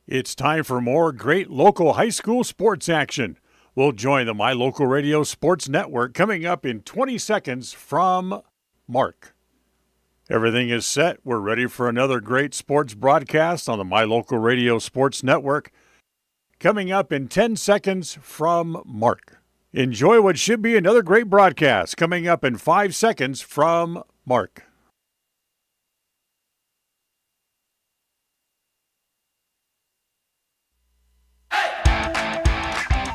It's time for more great local high school sports action. We'll join the My Local Radio Sports Network coming up in 20 seconds from Mark. Everything is set. We're ready for another great sports broadcast on the My Local Radio Sports Network. Coming up in 10 seconds from Mark. Enjoy what should be another great broadcast coming up in 5 seconds from Mark.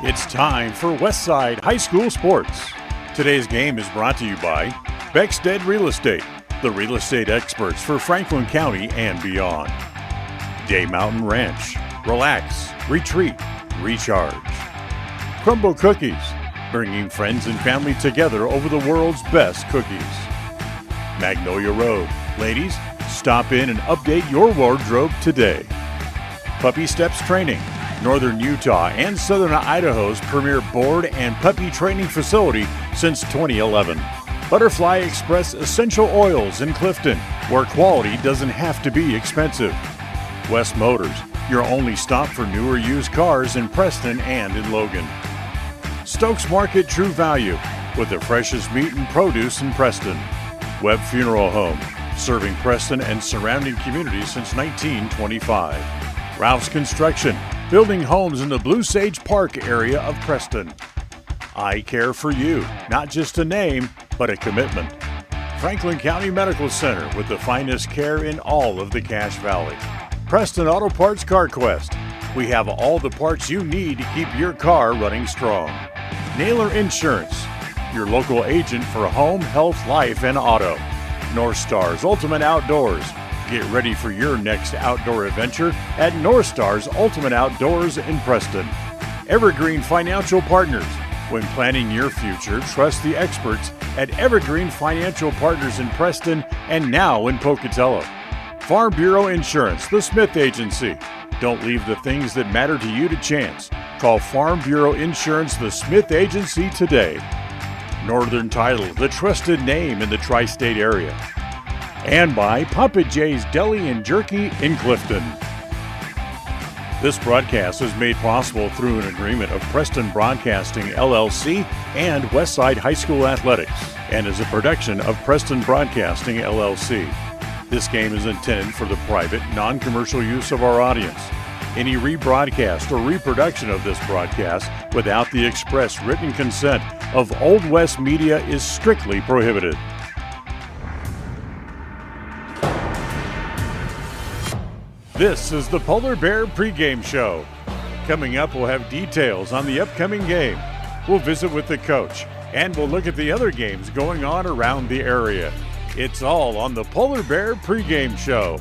It's time for Westside High School Sports. Today's game is brought to you by Beckstead Real Estate, the real estate experts for Franklin County and beyond. Day Mountain Ranch, relax, retreat, recharge. Crumble Cookies, bringing friends and family together over the world's best cookies. Magnolia Road, ladies, stop in and update your wardrobe today. Puppy Steps Training, Northern Utah and Southern Idaho's premier board and puppy training facility since 2011. Butterfly Express Essential Oils in Clifton, where quality doesn't have to be expensive. West Motors, your only stop for newer used cars in Preston and in Logan. Stokes Market True Value, with the freshest meat and produce in Preston. Webb Funeral Home, serving Preston and surrounding communities since 1925. Ralph's Construction, building homes in the Blue Sage Park area of Preston. I Care for You, not just a name, but a commitment. Franklin County Medical Center, with the finest care in all of the Cache Valley. Preston Auto Parts CarQuest, we have all the parts you need to keep your car running strong. Naylor Insurance, your local agent for home, health, life, and auto. North Stars Ultimate Outdoors, get ready for your next outdoor adventure at North Stars Ultimate Outdoors in Preston. Evergreen Financial Partners. When planning your future, trust the experts at Evergreen Financial Partners in Preston and now in Pocatello. Farm Bureau Insurance, the Smith Agency. Don't leave the things that matter to you to chance. Call Farm Bureau Insurance, the Smith Agency today. Northern Title, the trusted name in the tri-state area. And by Papa J's Deli and Jerky in Clifton. This broadcast is made possible through an agreement of Preston Broadcasting, LLC and Westside High School Athletics, and is a production of Preston Broadcasting, LLC. This game is intended for the private, non-commercial use of our audience. Any rebroadcast or reproduction of this broadcast without the express written consent of Old West Media is strictly prohibited. This is the Polar Bear Pregame Show. Coming up, we'll have details on the upcoming game. We'll visit with the coach, and we'll look at the other games going on around the area. It's all on the Polar Bear Pregame Show.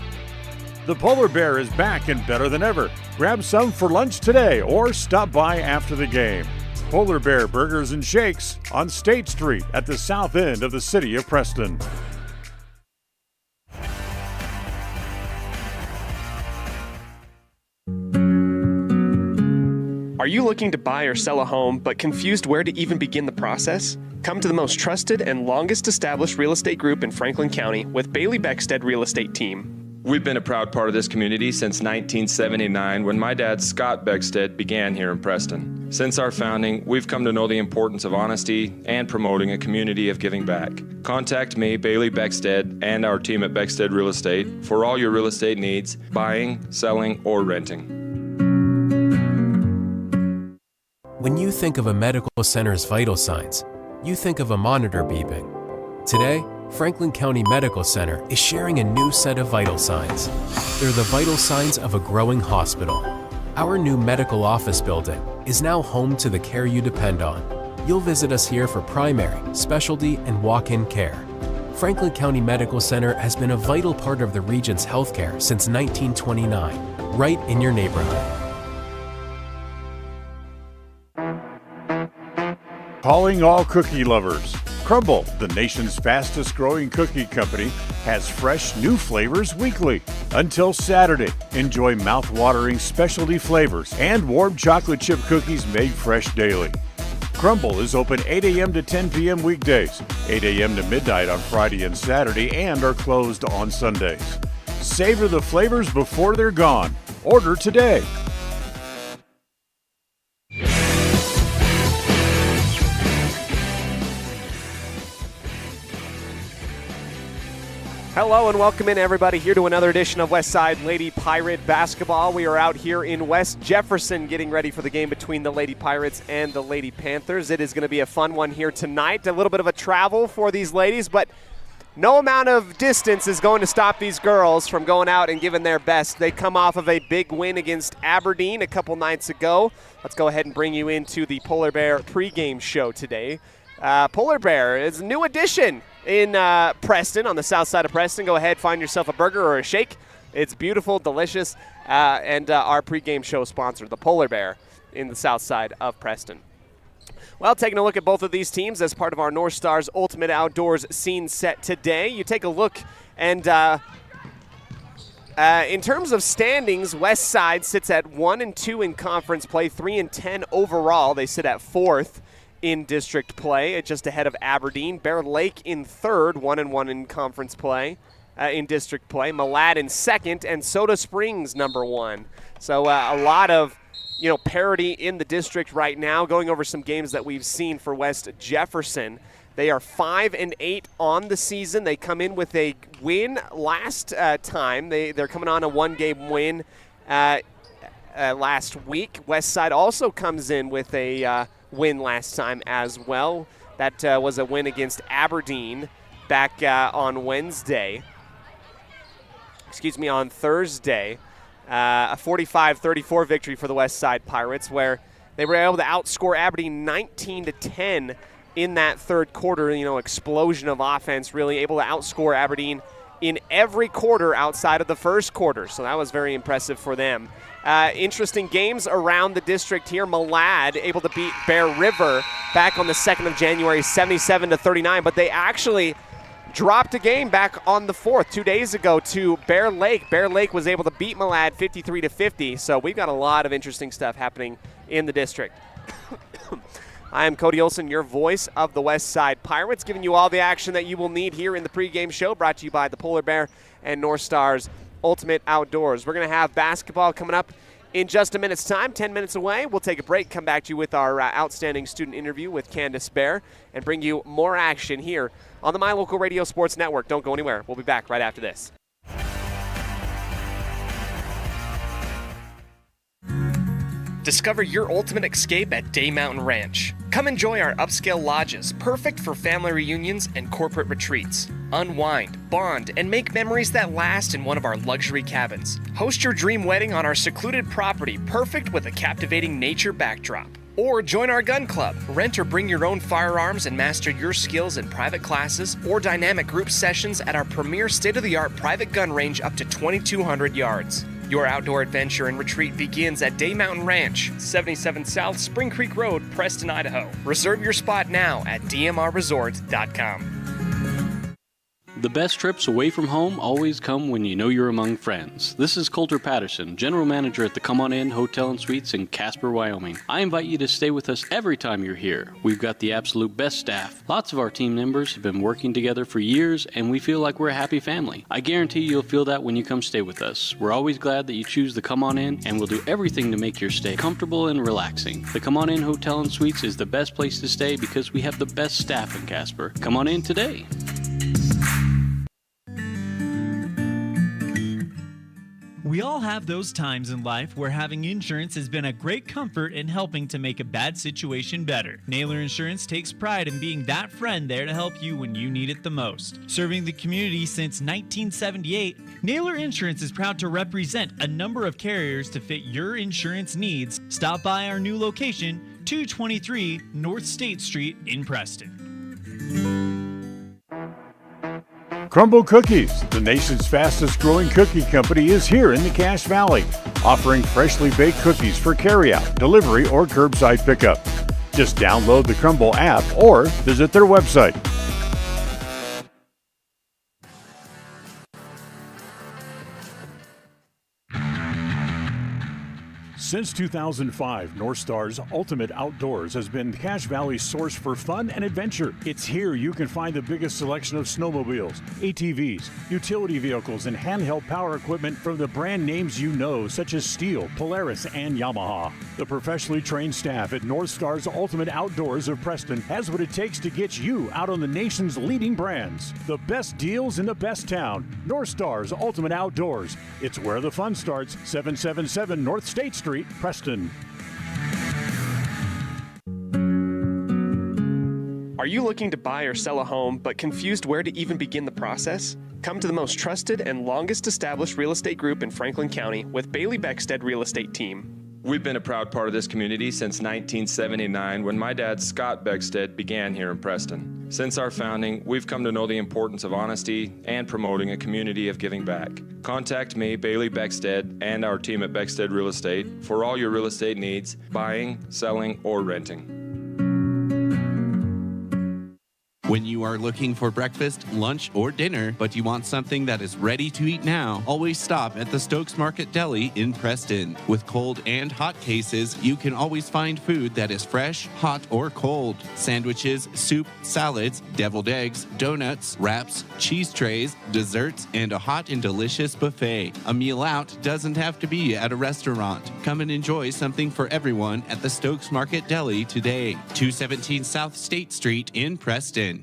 The Polar Bear is back and better than ever. Grab some for lunch today or stop by after the game. Polar Bear Burgers and Shakes on State Street at the south end of the city of Preston. Are you looking to buy or sell a home but confused where to even begin the process? Come to the most trusted and longest established real estate group in Franklin County with Bailey Beckstead Real Estate Team. We've been a proud part of this community since 1979 when my dad, Scott Beckstead, began here in Preston. Since our founding, we've come to know the importance of honesty and promoting a community of giving back. Contact me, Bailey Beckstead, and our team at Beckstead Real Estate for all your real estate needs, buying, selling, or renting. When you think of a medical center's vital signs, you think of a monitor beeping. Today, Franklin County Medical Center is sharing a new set of vital signs. They're the vital signs of a growing hospital. Our new medical office building is now home to the care you depend on. You'll visit us here for primary, specialty, and walk-in care. Franklin County Medical Center has been a vital part of the region's healthcare since 1929, right in your neighborhood. Calling all cookie lovers. Crumble, the nation's fastest growing cookie company, has fresh new flavors weekly. Until Saturday, enjoy mouth-watering specialty flavors and warm chocolate chip cookies made fresh daily. Crumble is open 8 a.m. to 10 p.m. weekdays, 8 a.m. to midnight on Friday and Saturday, and are closed on Sundays. Savor the flavors before they're gone. Order today. Hello and welcome in, everybody, here to another edition of Westside Lady Pirate Basketball. We are out here in West Jefferson getting ready for the game between the Lady Pirates and the Lady Panthers. It is going to be a fun one here tonight. A little bit of a travel for these ladies, but no amount of distance is going to stop these girls from going out and giving their best. They come off of a big win against Aberdeen a couple nights ago. Let's go ahead and bring you into the Polar Bear pregame show today. Polar Bear is a new addition in Preston, on the south side of Preston. Go ahead, find yourself a burger or a shake. It's beautiful, delicious, and our pregame show sponsor, the Polar Bear, in the south side of Preston. Well, taking a look at both of these teams as part of our North Stars Ultimate Outdoors scene set today. You take a look, and in terms of standings, West Side sits at 1-2 in conference play, 3-10 overall. They sit at 4th in district play, just ahead of Aberdeen. Bear Lake in 3rd, 1-1 in conference play, in district play. Malad in 2nd, and Soda Springs number 1. So a lot of parity in the district right now. Going over some games that we've seen for West Jefferson. They are 5-8 on the season. They come in with a win last time. They're coming on a one-game win last week. West Side also comes in with a win last time as well. That was a win against Aberdeen back on Thursday. A 45-34 victory for the West Side Pirates, where they were able to outscore Aberdeen 19-10 in that third quarter. Explosion of offense, really able to outscore Aberdeen in every quarter outside of the first quarter. So that was very impressive for them. Interesting games around the district here. Malad able to beat Bear River back on the 2nd of January, 77-39, but they actually dropped a game back on the 4th 2 days ago to Bear Lake. Bear Lake was able to beat Malad 53-50, so we've got a lot of interesting stuff happening in the district. I am Cody Olsen, your voice of the West Side Pirates, giving you all the action that you will need here in the pregame show, brought to you by the Polar Bear and North Stars Ultimate Outdoors. We're going to have basketball coming up in just a minute's time, 10 minutes away. We'll take a break, come back to you with our outstanding student interview with Candace Bear, and bring you more action here on the My Local Radio Sports Network. Don't go anywhere. We'll be back right after this. Discover your ultimate escape at Day Mountain Ranch. Come enjoy our upscale lodges, perfect for family reunions and corporate retreats. Unwind, bond, and make memories that last in one of our luxury cabins. Host your dream wedding on our secluded property, perfect with a captivating nature backdrop. Or join our gun club. Rent or bring your own firearms and master your skills in private classes or dynamic group sessions at our premier state-of-the-art private gun range up to 2,200 yards. Your outdoor adventure and retreat begins at Day Mountain Ranch, 77 South Spring Creek Road, Preston, Idaho. Reserve your spot now at dmrresort.com. The best trips away from home always come when you know you're among friends. This is Coulter Patterson, General Manager at the Come On In Hotel and Suites in Casper, Wyoming. I invite you to stay with us every time you're here. We've got the absolute best staff. Lots of our team members have been working together for years, and we feel like we're a happy family. I guarantee you'll feel that when you come stay with us. We're always glad that you choose the Come On In, and we'll do everything to make your stay comfortable and relaxing. The Come On In Hotel and Suites is the best place to stay because we have the best staff in Casper. Come on in today. We all have those times in life where having insurance has been a great comfort in helping to make a bad situation better. Naylor Insurance takes pride in being that friend there to help you when you need it the most. Serving the community since 1978, Naylor Insurance is proud to represent a number of carriers to fit your insurance needs. Stop by our new location, 223 North State Street in Preston. Crumble Cookies, the nation's fastest growing cookie company, is here in the Cache Valley, offering freshly baked cookies for carryout, delivery, or curbside pickup. Just download the Crumble app or visit their website. Since 2005, North Star's Ultimate Outdoors has been Cache Valley's source for fun and adventure. It's here you can find the biggest selection of snowmobiles, ATVs, utility vehicles, and handheld power equipment from the brand names you know, such as Steel, Polaris, and Yamaha. The professionally trained staff at North Star's Ultimate Outdoors of Preston has what it takes to get you out on the nation's leading brands. The best deals in the best town. North Star's Ultimate Outdoors. It's where the fun starts. 777 North State Street, Preston. Are you looking to buy or sell a home but confused where to even begin the process? Come to the most trusted and longest established real estate group in Franklin County with Bailey Beckstead Real Estate Team. We've been a proud part of this community since 1979 when my dad, Scott Beckstead, began here in Preston. Since our founding, we've come to know the importance of honesty and promoting a community of giving back. Contact me, Bailey Beckstead, and our team at Beckstead Real Estate for all your real estate needs, buying, selling, or renting. When you are looking for breakfast, lunch, or dinner, but you want something that is ready to eat now, always stop at the Stokes Market Deli in Preston. With cold and hot cases, you can always find food that is fresh, hot, or cold. Sandwiches, soup, salads, deviled eggs, donuts, wraps, cheese trays, desserts, and a hot and delicious buffet. A meal out doesn't have to be at a restaurant. Come and enjoy something for everyone at the Stokes Market Deli today. 217 South State Street in Preston.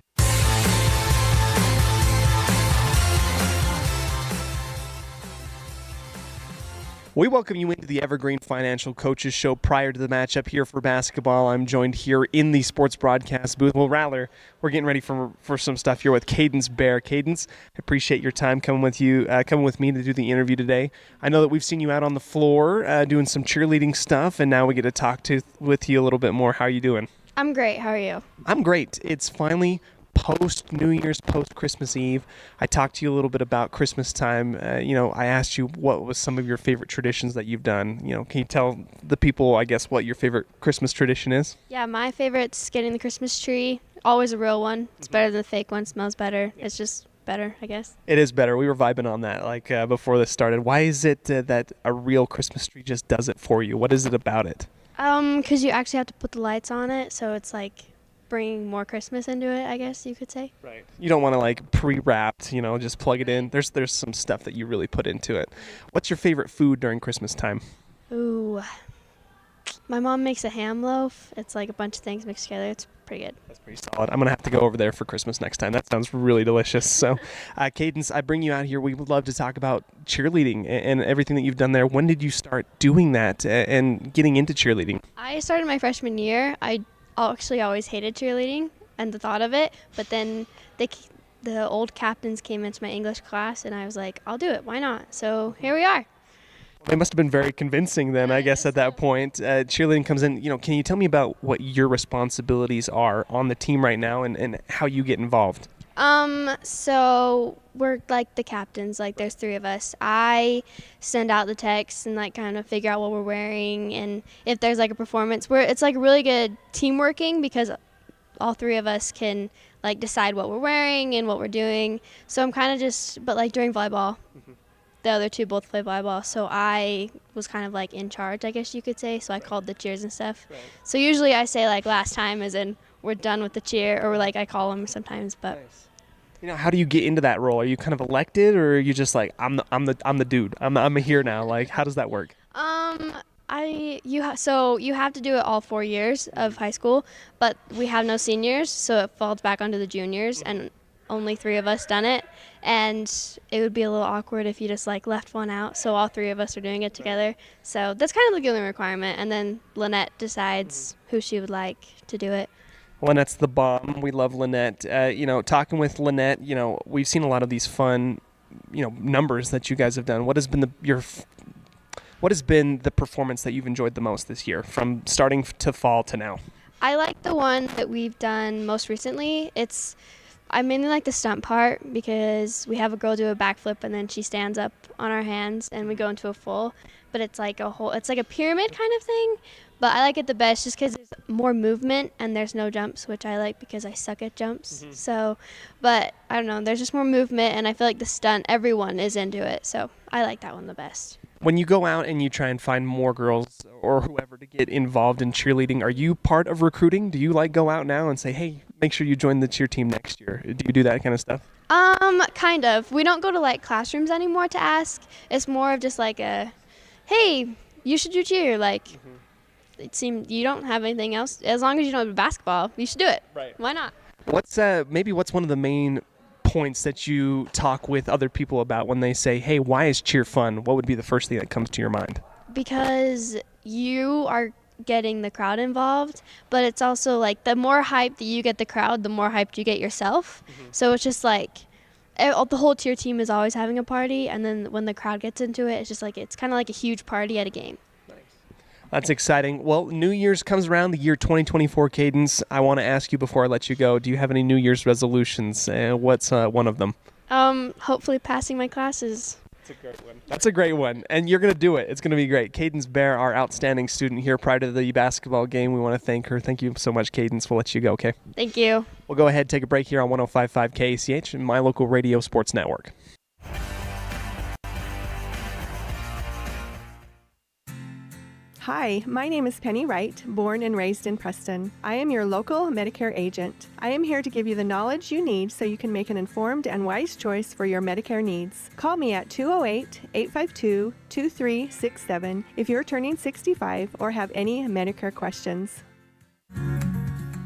We welcome you into the Evergreen Financial Coaches Show prior to the matchup here for basketball. I'm joined here in the sports broadcast booth. Well, Rattler, we're getting ready for some stuff here with Cadence Bear. Cadence, I appreciate your time coming with me to do the interview today. I know that we've seen you out on the floor doing some cheerleading stuff, and now we get to talk with you a little bit more. How are you doing? I'm great. How are you? I'm great. It's finally post-New Year's, post-Christmas Eve. I talked to you a little bit about Christmas time. I asked you what was some of your favorite traditions that you've done. Can you tell the people, I guess, what your favorite Christmas tradition is? Yeah, my favorite's getting the Christmas tree. Always a real one. It's better than the fake one. Smells better. It's just better, I guess. It is better. We were vibing on that before this started. Why is it that a real Christmas tree just does it for you? What is it about it? Because you actually have to put the lights on it, so it's like bringing more Christmas into it, I guess you could say. Right. You don't want to pre-wrapped, just plug it in. There's some stuff that you really put into it. What's your favorite food during Christmas time? Ooh, my mom makes a ham loaf. It's like a bunch of things mixed together. It's pretty good. That's pretty solid. I'm going to have to go over there for Christmas next time. That sounds really delicious. So, Cadence, I bring you out here. We would love to talk about cheerleading and everything that you've done there. When did you start doing that and getting into cheerleading? I started my freshman year. I actually always hated cheerleading and the thought of it, but then the old captains came into my English class, and I was like, I'll do it. Why not? So here we are. They must have been very convincing then, I guess, at that point. Cheerleading comes in. Can you tell me about what your responsibilities are on the team right now and how you get involved? So we're like the captains, there's three of us. I send out the texts and kind of figure out what we're wearing, and if there's a performance where it's really good team working because all three of us can decide what we're wearing and what we're doing. So I'm kind of but during volleyball, the other two both play volleyball, so I was kind of in charge, I guess you could say. So I called the cheers and stuff. Right. So usually I say last time, as in we're done with the cheer, or I call them sometimes, but. Nice. How do you get into that role? Are you kind of elected, or are you just I'm the dude? I'm here now. How does that work? So you have to do it all 4 years of high school, but we have no seniors, so it falls back onto the juniors, and only three of us done it, and it would be a little awkward if you just left one out. So all three of us are doing it together. So that's kind of the only requirement, and then Lynette decides who she would like to do it. Lynette's the bomb. We love Lynette. Talking with Lynette, we've seen a lot of these fun, numbers that you guys have done. What has been the performance that you've enjoyed the most this year, from starting to fall to now? I like the one that we've done most recently. I mainly like the stunt part because we have a girl do a backflip and then she stands up on our hands and we go into a full. But it's it's like a pyramid kind of thing. But I like it the best just because there's more movement and there's no jumps, which I like because I suck at jumps. Mm-hmm. So, but I don't know, there's just more movement, and I feel like the stunt, everyone is into it. So I like that one the best. When you go out and you try and find more girls or whoever to get involved in cheerleading, are you part of recruiting? Do you go out now and say, hey, make sure you join the cheer team next year? Do you do that kind of stuff? Kind of. We don't go to classrooms anymore to ask. It's more of just hey, you should do cheer. It seems you don't have anything else. As long as you don't do basketball, you should do it. Right. Why not? What's one of the main points that you talk with other people about when they say, hey, why is cheer fun? What would be the first thing that comes to your mind? Because you are getting the crowd involved, but it's also the more hype that you get the crowd, the more hyped you get yourself. So it's just the whole cheer team is always having a party, and then when the crowd gets into it, it's just it's kind of like a huge party at a game. That's exciting. Well, New Year's comes around, the year 2024, Cadence. I want to ask you before I let you go, do you have any New Year's resolutions? What's one of them? Hopefully passing my classes. That's a great one. And you're going to do it. It's going to be great. Cadence Bear, our outstanding student here prior to the basketball game. We want to thank her. Thank you so much, Cadence. We'll let you go, okay? Thank you. We'll go ahead, take a break here on 105.5 KACH and my local radio sports network. Hi, my name is Penny Wright, born and raised in Preston. I am your local Medicare agent. I am here to give you the knowledge you need so you can make an informed and wise choice for your Medicare needs. Call me at 208-852-2367 if you're turning 65 or have any Medicare questions.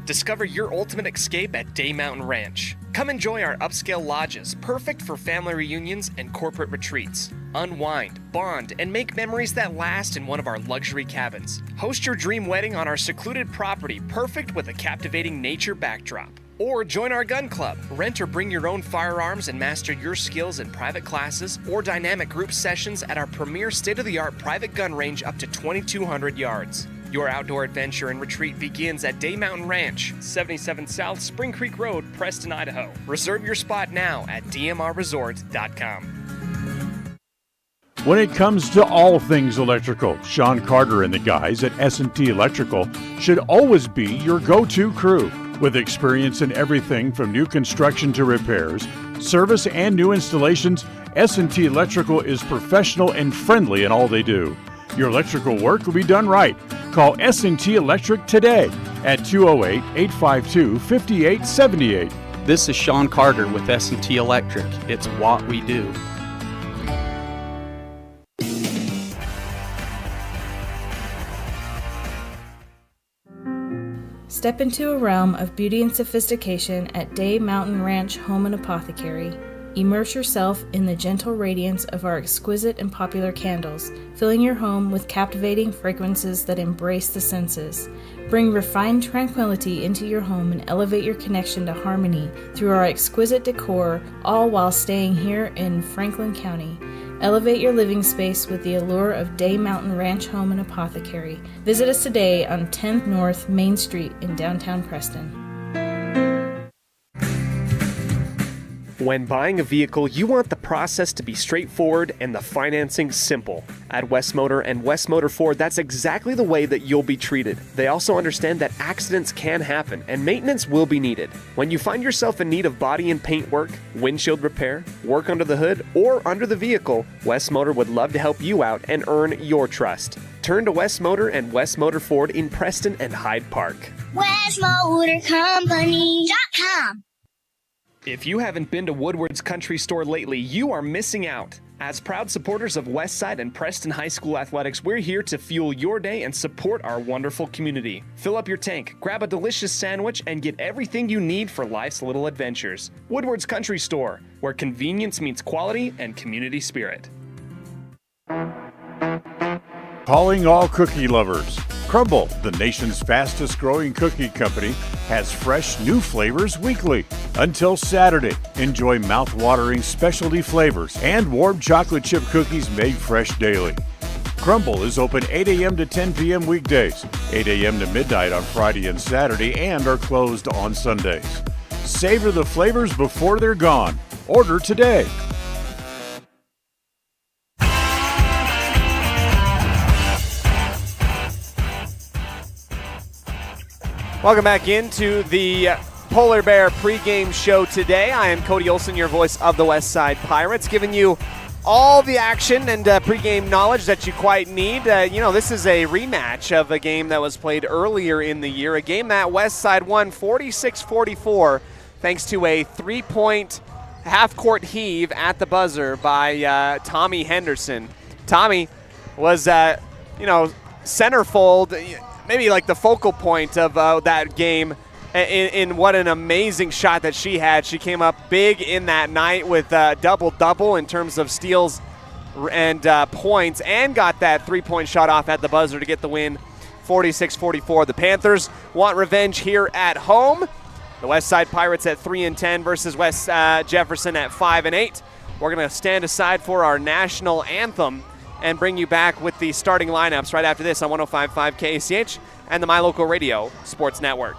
Discover your ultimate escape at Day Mountain Ranch. Come enjoy our upscale lodges, perfect for family reunions and corporate retreats. Unwind, bond, and make memories that last in one of our luxury cabins. Host your dream wedding on our secluded property, perfect with a captivating nature backdrop. Or join our gun club. Rent or bring your own firearms and master your skills in private classes or dynamic group sessions at our premier state-of-the-art private gun range up to 2,200 yards. Your outdoor adventure and retreat begins at Day Mountain Ranch, 77 South Spring Creek Road, Preston, Idaho. Reserve your spot now at dmrresort.com. When it comes to all things electrical, Sean Carter and the guys at S&T Electrical should always be your go-to crew. With experience in everything from new construction to repairs, service, and new installations, S&T Electrical is professional and friendly in all they do. Your electrical work will be done right. Call S&T Electric today at 208-852-5878. This is Sean Carter with S&T Electric. It's what we do. Step into a realm of beauty and sophistication at Day Mountain Ranch Home and Apothecary. Immerse yourself in the gentle radiance of our exquisite and popular candles, filling your home with captivating fragrances that embrace the senses. Bring refined tranquility into your home and elevate your connection to harmony through our exquisite decor, all while staying here in Franklin County. Elevate your living space with the allure of Day Mountain Ranch Home and Apothecary. Visit us today on 10th North Main Street in downtown Preston. When buying a vehicle, you want the process to be straightforward and the financing simple. At West Motor and West Motor Ford, that's exactly the way that you'll be treated. They also understand that accidents can happen and maintenance will be needed. When you find yourself in need of body and paint work, windshield repair, work under the hood, or under the vehicle, West Motor would love to help you out and earn your trust. Turn to West Motor and West Motor Ford in Preston and Hyde Park. WestMotorCompany.com. If you haven't been to Woodward's Country Store lately, you are missing out. As proud supporters of Westside and Preston High School athletics, we're here to fuel your day and support our wonderful community. Fill up your tank, grab a delicious sandwich, and get everything you need for life's little adventures. Woodward's Country Store, where convenience meets quality and community spirit. Calling all cookie lovers. Crumble, the nation's fastest growing cookie company, has fresh new flavors weekly. Until Saturday, enjoy mouth-watering specialty flavors and warm chocolate chip cookies made fresh daily. Crumble is open 8 a.m. to 10 p.m. weekdays, 8 a.m. to midnight on Friday and Saturday, and are closed on Sundays. Savor the flavors before they're gone. Order today. Welcome back into the Polar Bear pregame show today. I am Cody Olsen, your voice of the West Side Pirates, giving you all the action and pregame knowledge that you quite need. This is a rematch of a game that was played earlier in the year, a game that Westside won 46-44 thanks to a 3-point half-court heave at the buzzer by Tommy Henderson. Tommy was, centerfold, maybe like the focal point of that game. In what an amazing shot that she had. She came up big in that night with double-double in terms of steals and points, and got that 3-point shot off at the buzzer to get the win, 46-44. The Panthers want revenge here at home. The Westside Pirates at 3-10 versus West Jefferson at 5-8. We're going to stand aside for our national anthem and bring you back with the starting lineups right after this on 105.5 KACH and the My Local Radio Sports Network.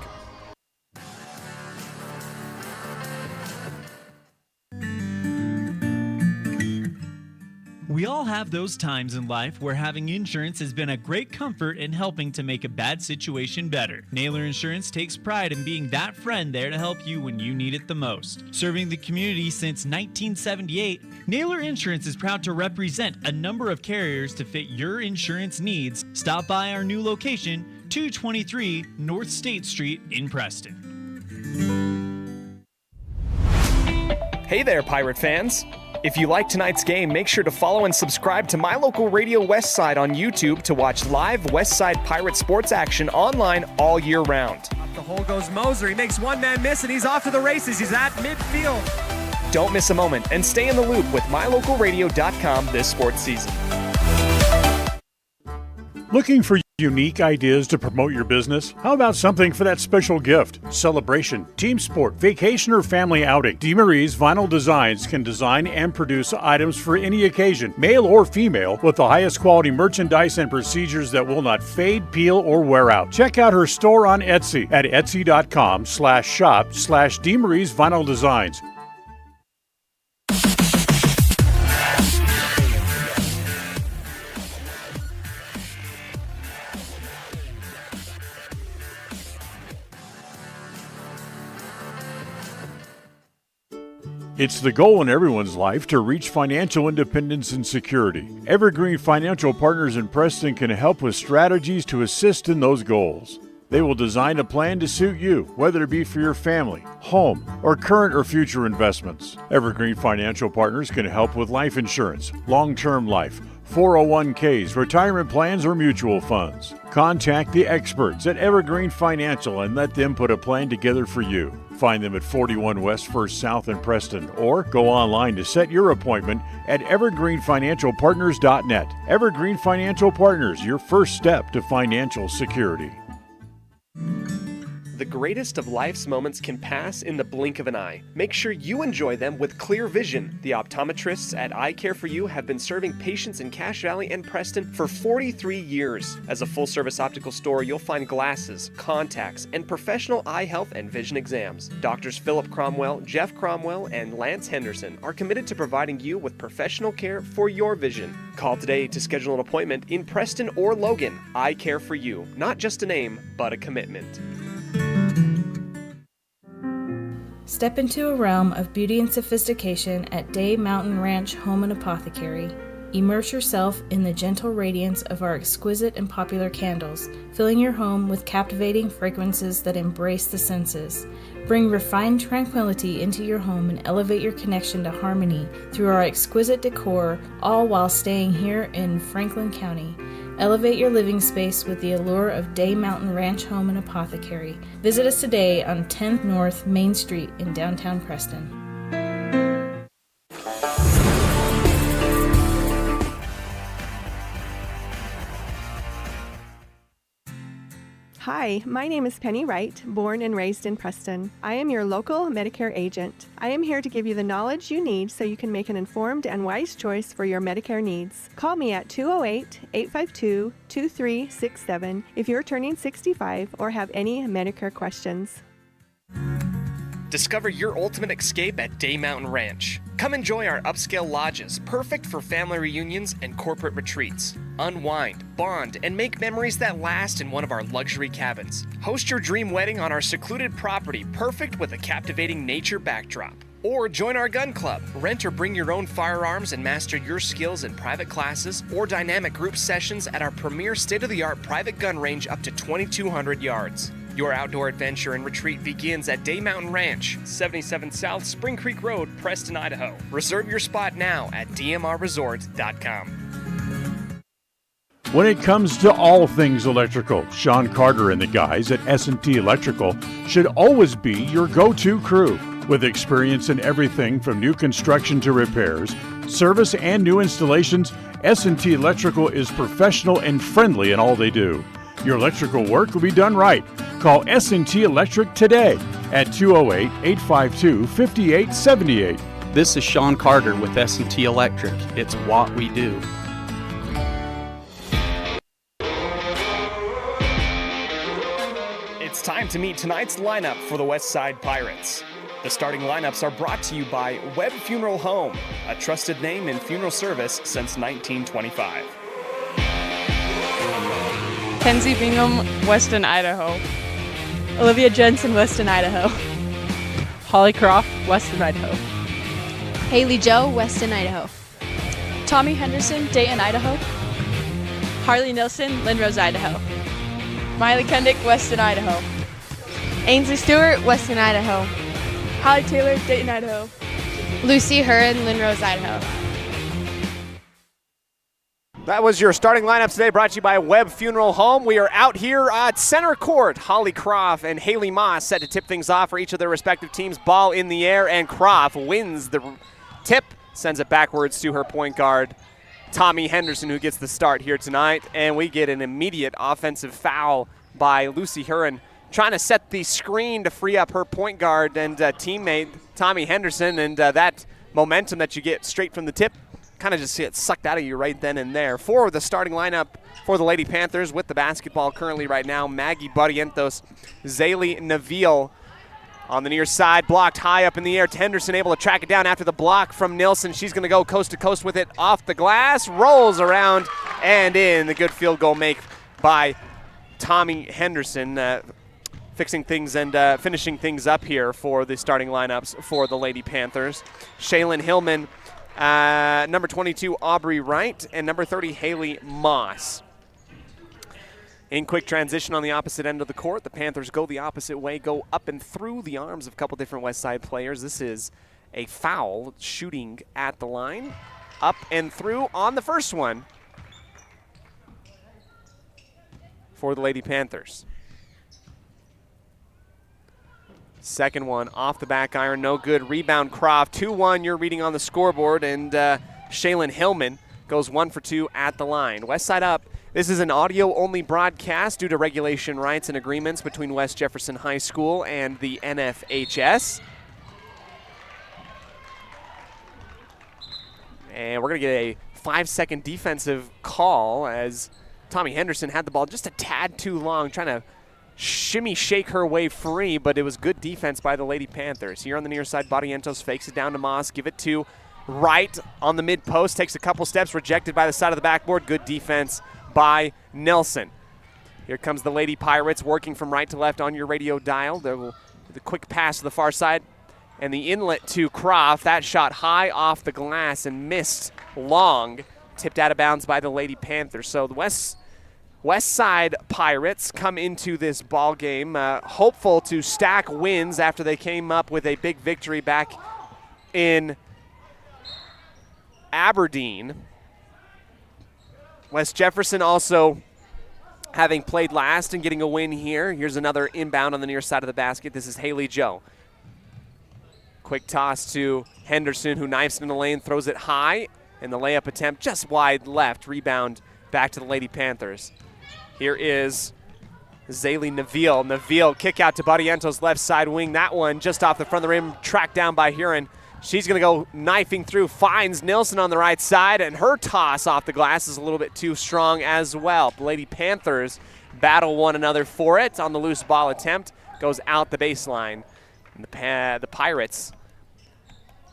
We all have those times in life where having insurance has been a great comfort in helping to make a bad situation better. Naylor Insurance takes pride in being that friend there to help you when you need it the most. Serving the community since 1978, Naylor Insurance is proud to represent a number of carriers to fit your insurance needs. Stop by our new location, 223 North State Street in Preston. Hey there, Pirate fans. If you like tonight's game, make sure to follow and subscribe to My Local Radio Westside on YouTube to watch live Westside Pirate sports action online all year round. Up the hole goes Moser. He makes one man miss, and he's off to the races. He's at midfield. Don't miss a moment and stay in the loop with mylocalradio.com this sports season. Looking for unique ideas to promote your business? How about something for that special gift, celebration, team sport, vacation, or family outing? DeMarie's Vinyl Designs can design and produce items for any occasion, male or female, with the highest quality merchandise and procedures that will not fade, peel, or wear out. Check out her store on Etsy at etsy.com/shop/DeMarie's Vinyl Designs. It's the goal in everyone's life to reach financial independence and security. Evergreen Financial Partners in Preston can help with strategies to assist in those goals. They will design a plan to suit you, whether it be for your family, home, or current or future investments. Evergreen Financial Partners can help with life insurance, long-term life, 401ks, retirement plans, or mutual funds. Contact the experts at Evergreen Financial and let them put a plan together for you. Find them at 41 West 1st South in Preston, or go online to set your appointment at evergreenfinancialpartners.net. Evergreen Financial Partners, your first step to financial security. The greatest of life's moments can pass in the blink of an eye. Make sure you enjoy them with clear vision. The optometrists at Eye Care for You have been serving patients in Cache Valley and Preston for 43 years. As a full-service optical store, you'll find glasses, contacts, and professional eye health and vision exams. Doctors Philip Cromwell, Jeff Cromwell, and Lance Henderson are committed to providing you with professional care for your vision. Call today to schedule an appointment in Preston or Logan. Eye Care for You, not just a name, but a commitment. Step into a realm of beauty and sophistication at Day Mountain Ranch Home and Apothecary. Immerse yourself in the gentle radiance of our exquisite and popular candles, filling your home with captivating fragrances that embrace the senses. Bring refined tranquility into your home and elevate your connection to harmony through our exquisite decor, all while staying here in Franklin County. Elevate your living space with the allure of Day Mountain Ranch Home and Apothecary. Visit us today on 10th North Main Street in downtown Preston. Hi, my name is Penny Wright, born and raised in Preston. I am your local Medicare agent. I am here to give you the knowledge you need so you can make an informed and wise choice for your Medicare needs. Call me at 208-852-2367 if you're turning 65 or have any Medicare questions. Discover your ultimate escape at Day Mountain Ranch. Come enjoy our upscale lodges, perfect for family reunions and corporate retreats. Unwind, bond, and make memories that last in one of our luxury cabins. Host your dream wedding on our secluded property, perfect with a captivating nature backdrop. Or join our gun club. Rent or bring your own firearms and master your skills in private classes or dynamic group sessions at our premier state-of-the-art private gun range up to 2,200 yards. Your outdoor adventure and retreat begins at Day Mountain Ranch, 77 South Spring Creek Road, Preston, Idaho. Reserve your spot now at dmrresort.com. When it comes to all things electrical, Sean Carter and the guys at S&T Electrical should always be your go-to crew. With experience in everything from new construction to repairs, service, and new installations, S&T Electrical is professional and friendly in all they do. Your electrical work will be done right. Call S&T Electric today at 208-852-5878. This is Sean Carter with S&T Electric. It's what we do. It's time to meet tonight's lineup for the Westside Pirates. The starting lineups are brought to you by Webb Funeral Home, a trusted name in funeral service since 1925. Kenzie Bingham, Weston, Idaho. Olivia Jensen, Weston, Idaho. Holly Croft, Weston, Idaho. Haley Joe, Weston, Idaho. Tommy Henderson, Dayton, Idaho. Harley Nilsson, Lindrose, Idaho. Miley Kendick, Weston, Idaho. Ainsley Stewart, Weston, Idaho. Holly Taylor, Dayton, Idaho. Lucy Hearn, Lindrose, Idaho. That was your starting lineup today, brought to you by Webb Funeral Home. We are out here at center court. Holly Croft and Haley Moss set to tip things off for each of their respective teams. Ball in the air, and Croft wins the tip, sends it backwards to her point guard, Tommy Henderson, who gets the start here tonight. And we get an immediate offensive foul by Lucy Hearn, trying to set the screen to free up her point guard and teammate, Tommy Henderson. And that momentum that you get straight from the tip kind of just gets sucked out of you right then and there. For the starting lineup for the Lady Panthers with the basketball currently right now, Maggie Barrientos, Zaylee Neville on the near side, blocked high up in the air. Henderson able to track it down after the block from Nilsson. She's going to go coast to coast with it off the glass, rolls around and in. The good field goal make by Tommy Henderson, fixing things and finishing things up here for the starting lineups for the Lady Panthers. Shaylin Hillman, number 22, Aubrey Wright, and number 30, Haley Moss. In quick transition on the opposite end of the court, the Panthers go the opposite way, go up and through the arms of a couple different Westside players. This is a foul, shooting at the line. Up and through on the first one for the Lady Panthers. Second one off the back iron, no good. Rebound Croft, 2-1 you're reading on the scoreboard, and Shaylin Hillman goes 1 for 2 at the line. Westside up. This is an audio-only broadcast due to regulation rights and agreements between West Jefferson High School and the NFHS. And we're going to get a 5-second defensive call as Tommy Henderson had the ball just a tad too long, trying to shimmy shake her way free, but it was good defense by the Lady Panthers. Here on the near side, Barrientos fakes it down to Moss, give it to Wright on the mid post, takes a couple steps, rejected by the side of the backboard. Good defense by Nelson. Here comes the Lady Pirates working from right to left on your radio dial. The quick pass to the far side and the inlet to Croft. That shot high off the glass and missed long, tipped out of bounds by the Lady Panthers. So the West Side Pirates come into this ball game hopeful to stack wins after they came up with a big victory back in Aberdeen. West Jefferson also having played last and getting a win here. Here's another inbound on the near side of the basket. This is Haley Joe. Quick toss to Henderson, who knifes in the lane, throws it high, and the layup attempt just wide left. Rebound back to the Lady Panthers. Here is Zaylee Neville. Neville kick out to Barrientos' left side wing. That one just off the front of the rim, tracked down by Huron. She's going to go knifing through, finds Nilsson on the right side, and her toss off the glass is a little bit too strong as well. The Lady Panthers battle one another for it on the loose ball attempt. Goes out the baseline. And the Pirates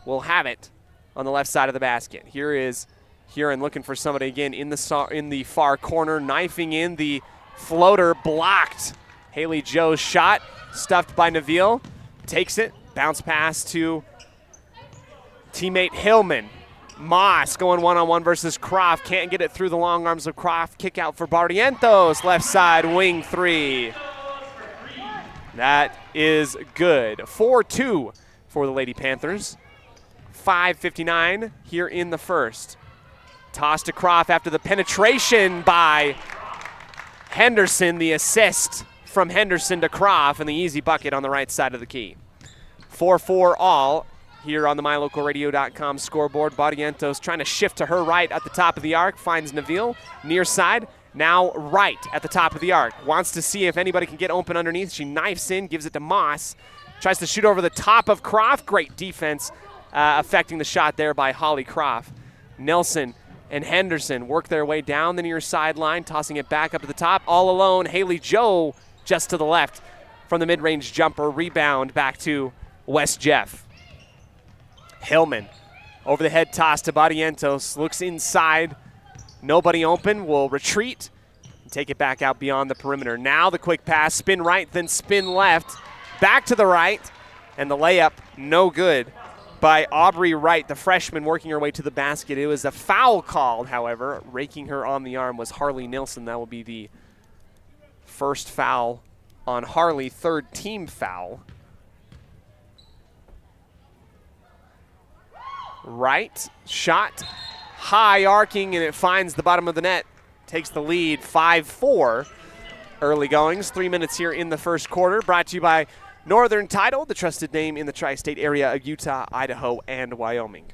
will have it on the left side of the basket. Here is Huron looking for somebody again in the far corner, knifing in the floater, blocked. Haley Joe's shot, stuffed by Neville, takes it, bounce pass to Teammate Hillman. Moss going one-on-one versus Croft. Can't get it through the long arms of Croft. Kick out for Barrientos. Left side, wing three. That is good. 4-2 for the Lady Panthers. 5:59 here in the first. Toss to Croft after the penetration by Henderson. The assist from Henderson to Croft, and the easy bucket on the right side of the key. 4-4 all here on the MyLocalRadio.com scoreboard. Barrientos trying to shift to her right at the top of the arc. Finds Neville near side. Now right at the top of the arc. Wants to see if anybody can get open underneath. She knifes in, gives it to Moss. Tries to shoot over the top of Croft. Great defense affecting the shot there by Holly Croft. Nelson and Henderson work their way down the near sideline, tossing it back up to the top. All alone, Haley Joe just to the left from the mid-range jumper. Rebound back to West Jeff. Hillman over the head toss to Barrientos. Looks inside. Nobody open. Will retreat and take it back out beyond the perimeter. Now the quick pass. Spin right, then spin left. Back to the right. And the layup no good by Aubrey Wright, the freshman, working her way to the basket. It was a foul called, however. Raking her on the arm was Harley Nilsson. That will be the first foul on Harley, third team foul. Right shot, high arcing, and it finds the bottom of the net. Takes the lead, 5-4. Early goings, 3 minutes here in the first quarter. Brought to you by Northern Title, the trusted name in the tri-state area of Utah, Idaho, and Wyoming.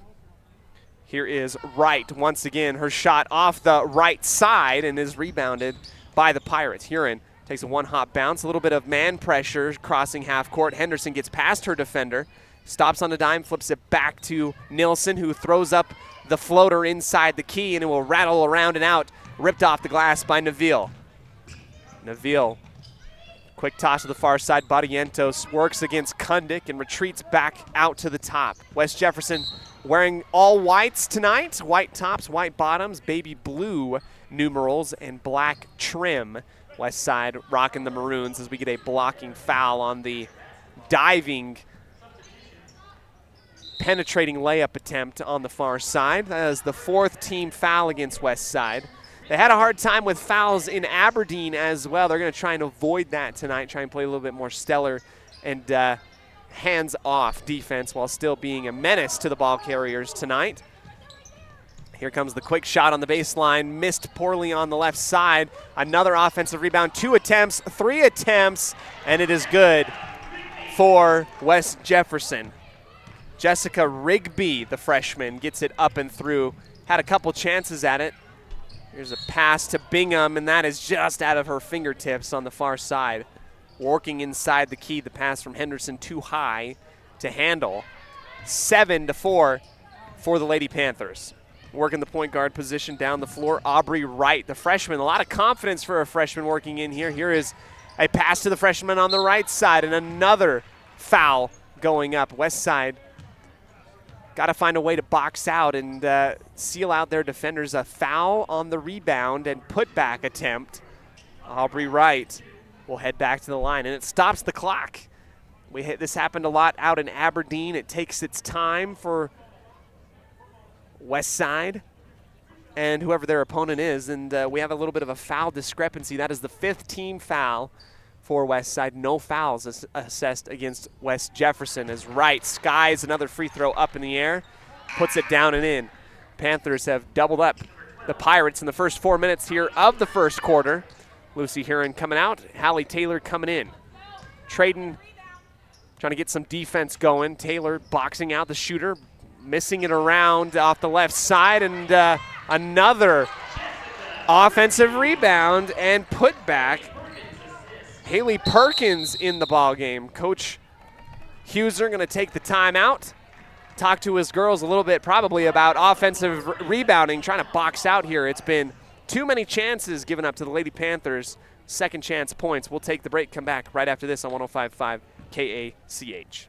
Here is Wright once again. Her shot off the right side and is rebounded by the Pirates. Huron takes a one-hop bounce, a little bit of man pressure crossing half court. Henderson gets past her defender. Stops on the dime, flips it back to Nilsson, who throws up the floater inside the key, and it will rattle around and out. Ripped off the glass by Neville. Neville, quick toss to the far side. Barrientos works against Kundick and retreats back out to the top. West Jefferson wearing all whites tonight. White tops, white bottoms, baby blue numerals, and black trim. West side rocking the maroons as we get a blocking foul on the diving penetrating layup attempt on the far side. That is the fourth team foul against West Side. They had a hard time with fouls in Aberdeen as well. They're going to try and avoid that tonight, try and play a little bit more stellar and hands-off defense while still being a menace to the ball carriers tonight. Here comes the quick shot on the baseline, missed poorly on the left side. Another offensive rebound, 2 attempts, 3 attempts, and it is good for West Jefferson. Jessica Rigby, the freshman, gets it up and through. Had a couple chances at it. Here's a pass to Bingham, and that is just out of her fingertips on the far side. Working inside the key, the pass from Henderson too high to handle. 7-4 for the Lady Panthers. Working the point guard position down the floor, Aubrey Wright, the freshman. A lot of confidence for a freshman working in here. Here is a pass to the freshman on the right side, and another foul going up. West Side got to find a way to box out and seal out their defenders. A foul on the rebound and putback attempt. Aubrey Wright will head back to the line, and it stops the clock. This happened a lot out in Aberdeen. It takes its time for West Side and whoever their opponent is, and we have a little bit of a foul discrepancy. That is the 5th team foul for West Side. No fouls assessed against West Jefferson as Wright skies another free throw up in the air, puts it down and in. Panthers have doubled up the Pirates in the first 4 minutes here of the first quarter. Lucy Huron coming out, Hallie Taylor coming in. Trading, trying to get some defense going. Taylor boxing out the shooter, missing it around off the left side, and another offensive rebound and put back. Haley Perkins in the ball game. Coach Huser going to take the timeout, talk to his girls a little bit probably about offensive rebounding, trying to box out here. It's been too many chances given up to the Lady Panthers. Second chance points. We'll take the break, come back right after this on 105.5 KACH.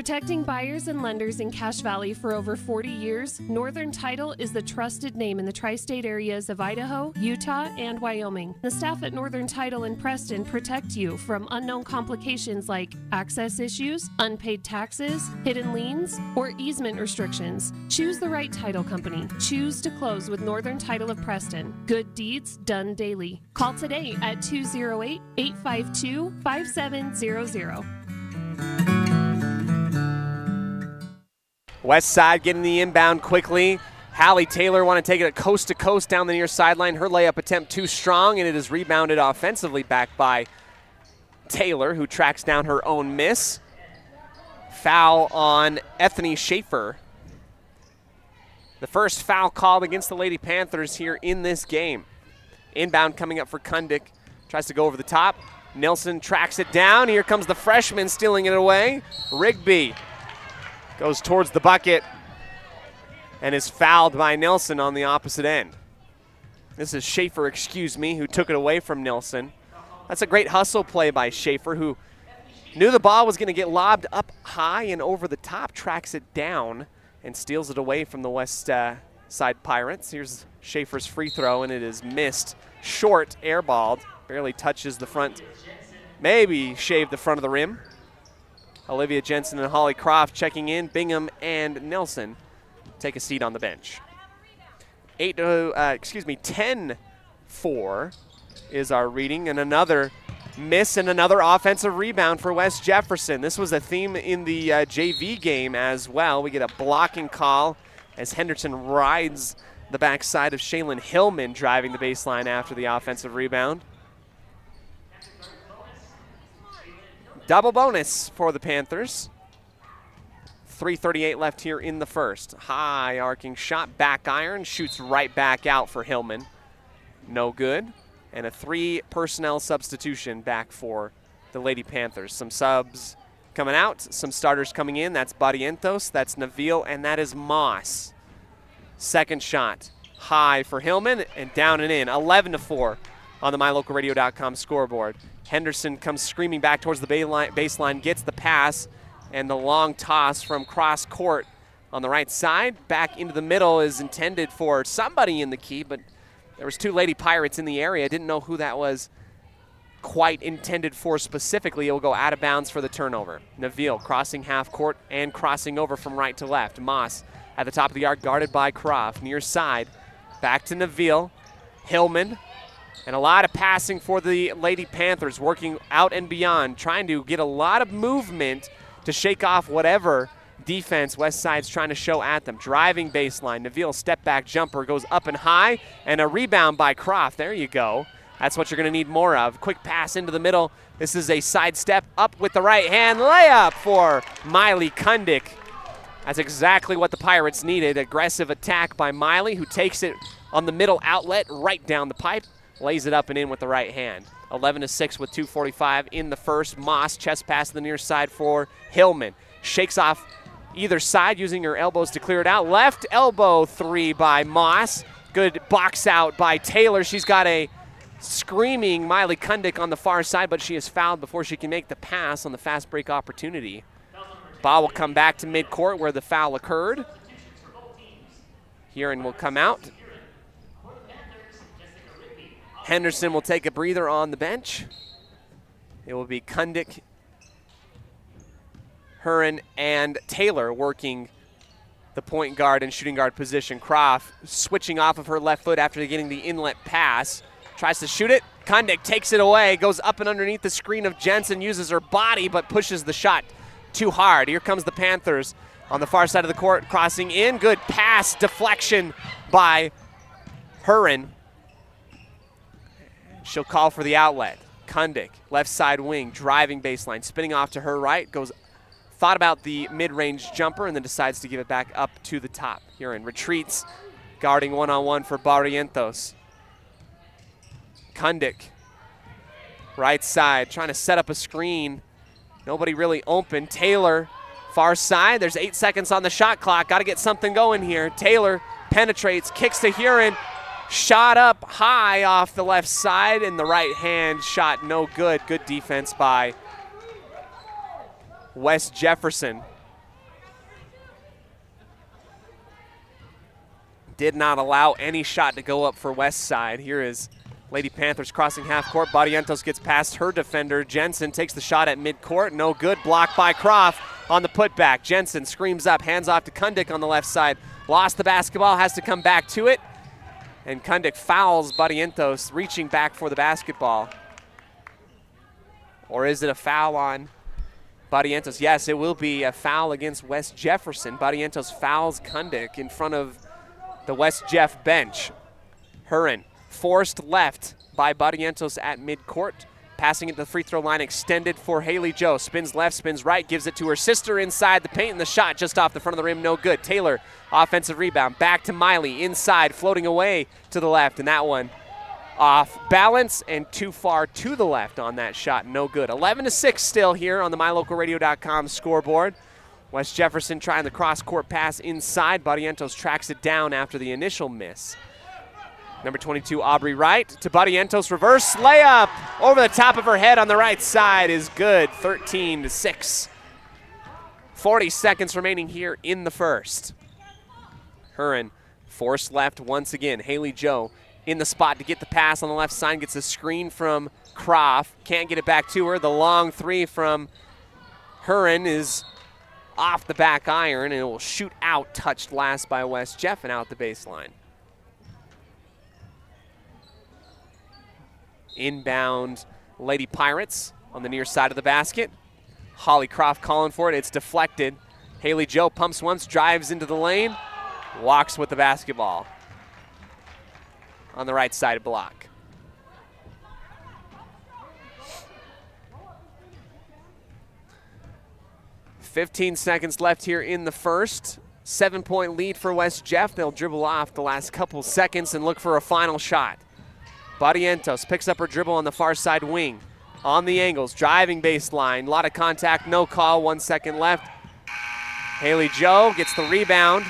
Protecting buyers and lenders in Cache Valley for over 40 years, Northern Title is the trusted name in the tri-state areas of Idaho, Utah, and Wyoming. The staff at Northern Title in Preston protect you from unknown complications like access issues, unpaid taxes, hidden liens, or easement restrictions. Choose the right title company. Choose to close with Northern Title of Preston. Good deeds done daily. Call today at 208-852-5700. West Side getting the inbound quickly. Hallie Taylor want to take it coast to coast down the near sideline. Her layup attempt too strong, and it is rebounded offensively back by Taylor, who tracks down her own miss. Foul on Ethany Schaefer. The first foul called against the Lady Panthers here in this game. Inbound coming up for Kundick. Tries to go over the top. Nilsson tracks it down. Here comes the freshman stealing it away. Rigby goes towards the bucket and is fouled by Nilsson on the opposite end. This is Schaefer, who took it away from Nilsson. That's a great hustle play by Schaefer, who knew the ball was going to get lobbed up high and over the top, tracks it down, and steals it away from the West Side Pirates. Here's Schaefer's free throw, and it is missed. Short, airballed, barely touches the front, maybe shaved the front of the rim. Olivia Jensen and Holly Croft checking in. Bingham and Nelson take a seat on the bench. 10-4 is our reading, and another miss and another offensive rebound for West Jefferson. This was a theme in the JV game as well. We get a blocking call as Henderson rides the backside of Shaylin Hillman, driving the baseline after the offensive rebound. Double bonus for the Panthers. 3:38 left here in the first. High arcing shot, back iron, shoots right back out for Hillman. No good. And a 3 personnel substitution back for the Lady Panthers. Some subs coming out, some starters coming in. That's Barrientos, that's Nabil, and that is Moss. Second shot, high for Hillman, and down and in. 11-4 on the MyLocalRadio.com scoreboard. Henderson comes screaming back towards the baseline, gets the pass, and the long toss from cross court on the right side. Back into the middle is intended for somebody in the key, but there was 2 Lady Pirates in the area. Didn't know who that was quite intended for specifically. It will go out of bounds for the turnover. Nabil crossing half court and crossing over from right to left. Moss at the top of the arc, guarded by Croft. Near side, back to Nabil. Hillman. And a lot of passing for the Lady Panthers, working out and beyond, trying to get a lot of movement to shake off whatever defense West Side's trying to show at them. Driving baseline, Nabil step back jumper goes up and high, and a rebound by Croft. There you go. That's what you're going to need more of. Quick pass into the middle. This is a side step up with the right hand layup for Miley Kundick. That's exactly what the Pirates needed. Aggressive attack by Miley, who takes it on the middle outlet right down the pipe. Lays it up and in with the right hand. 11-6 with 2:45 in the first. Moss chest pass to the near side for Hillman. Shakes off either side using her elbows to clear it out. Left elbow 3 by Moss. Good box out by Taylor. She's got a screaming Miley Kundick on the far side, but she is fouled before she can make the pass on the fast break opportunity. Ball will come back to midcourt where the foul occurred. Heron will come out. Henderson will take a breather on the bench. It will be Kundick, Huron, and Taylor working the point guard and shooting guard position. Croft switching off of her left foot after getting the inlet pass. Tries to shoot it. Kundick takes it away, goes up and underneath the screen of Jensen, uses her body but pushes the shot too hard. Here comes the Panthers on the far side of the court, crossing in. Good pass deflection by Huron. She'll call for the outlet. Kundick, left side wing, driving baseline, spinning off to her right, thought about the mid-range jumper and then decides to give it back up to the top. Huron retreats, guarding one-on-one for Barrientos. Kundick, right side, trying to set up a screen. Nobody really open. Taylor, far side. There's 8 seconds on the shot clock. Got to get something going here. Taylor penetrates, kicks to Huron. Shot up high off the left side, and the right hand shot no good. Good defense by West Jefferson. did not allow any shot to go up for West Side. Here is Lady Panthers crossing half court. Barrientos gets past her defender. Jensen takes the shot at midcourt. No good. Blocked by Croft on the putback. Jensen screams up, hands off to Kundick on the left side. Lost the basketball, has to come back to it. And Kundick fouls Barrientos, reaching back for the basketball. Or is it a foul on Barrientos? Yes, it will be a foul against West Jefferson. Barrientos fouls Kundick in front of the West Jeff bench. Huron forced left by Barrientos at midcourt. Passing it to the free throw line, extended for Haley Joe. Spins left, spins right, gives it to her sister inside the paint, and the shot just off the front of the rim, no good. Taylor, offensive rebound, back to Miley, inside, floating away to the left, and that one off balance and too far to the left on that shot, no good. 11-6 still here on the MyLocalRadio.com scoreboard. West Jefferson trying the cross-court pass inside. Barrientos tracks it down after the initial miss. Number 22, Aubrey Wright to Barrientos, reverse layup over the top of her head on the right side is good, 13-6. 40 seconds remaining here in the first. Huron forced left once again. Haley Joe in the spot to get the pass on the left side, gets a screen from Croft, can't get it back to her. The long three from Huron is off the back iron, and it will shoot out, touched last by West Jeff and out the baseline. Inbound Lady Pirates on the near side of the basket. Holly Croft calling for it. It's deflected. Haley Joe pumps once, drives into the lane, walks with the basketball on the right side block. .15 seconds left here in the first. 7-point lead for West Jeff. They'll dribble off the last couple seconds and look for a final shot. Barrientos picks up her dribble on the far side wing. On the angles, driving baseline. A lot of contact, no call, 1 second left. Haley Joe gets the rebound.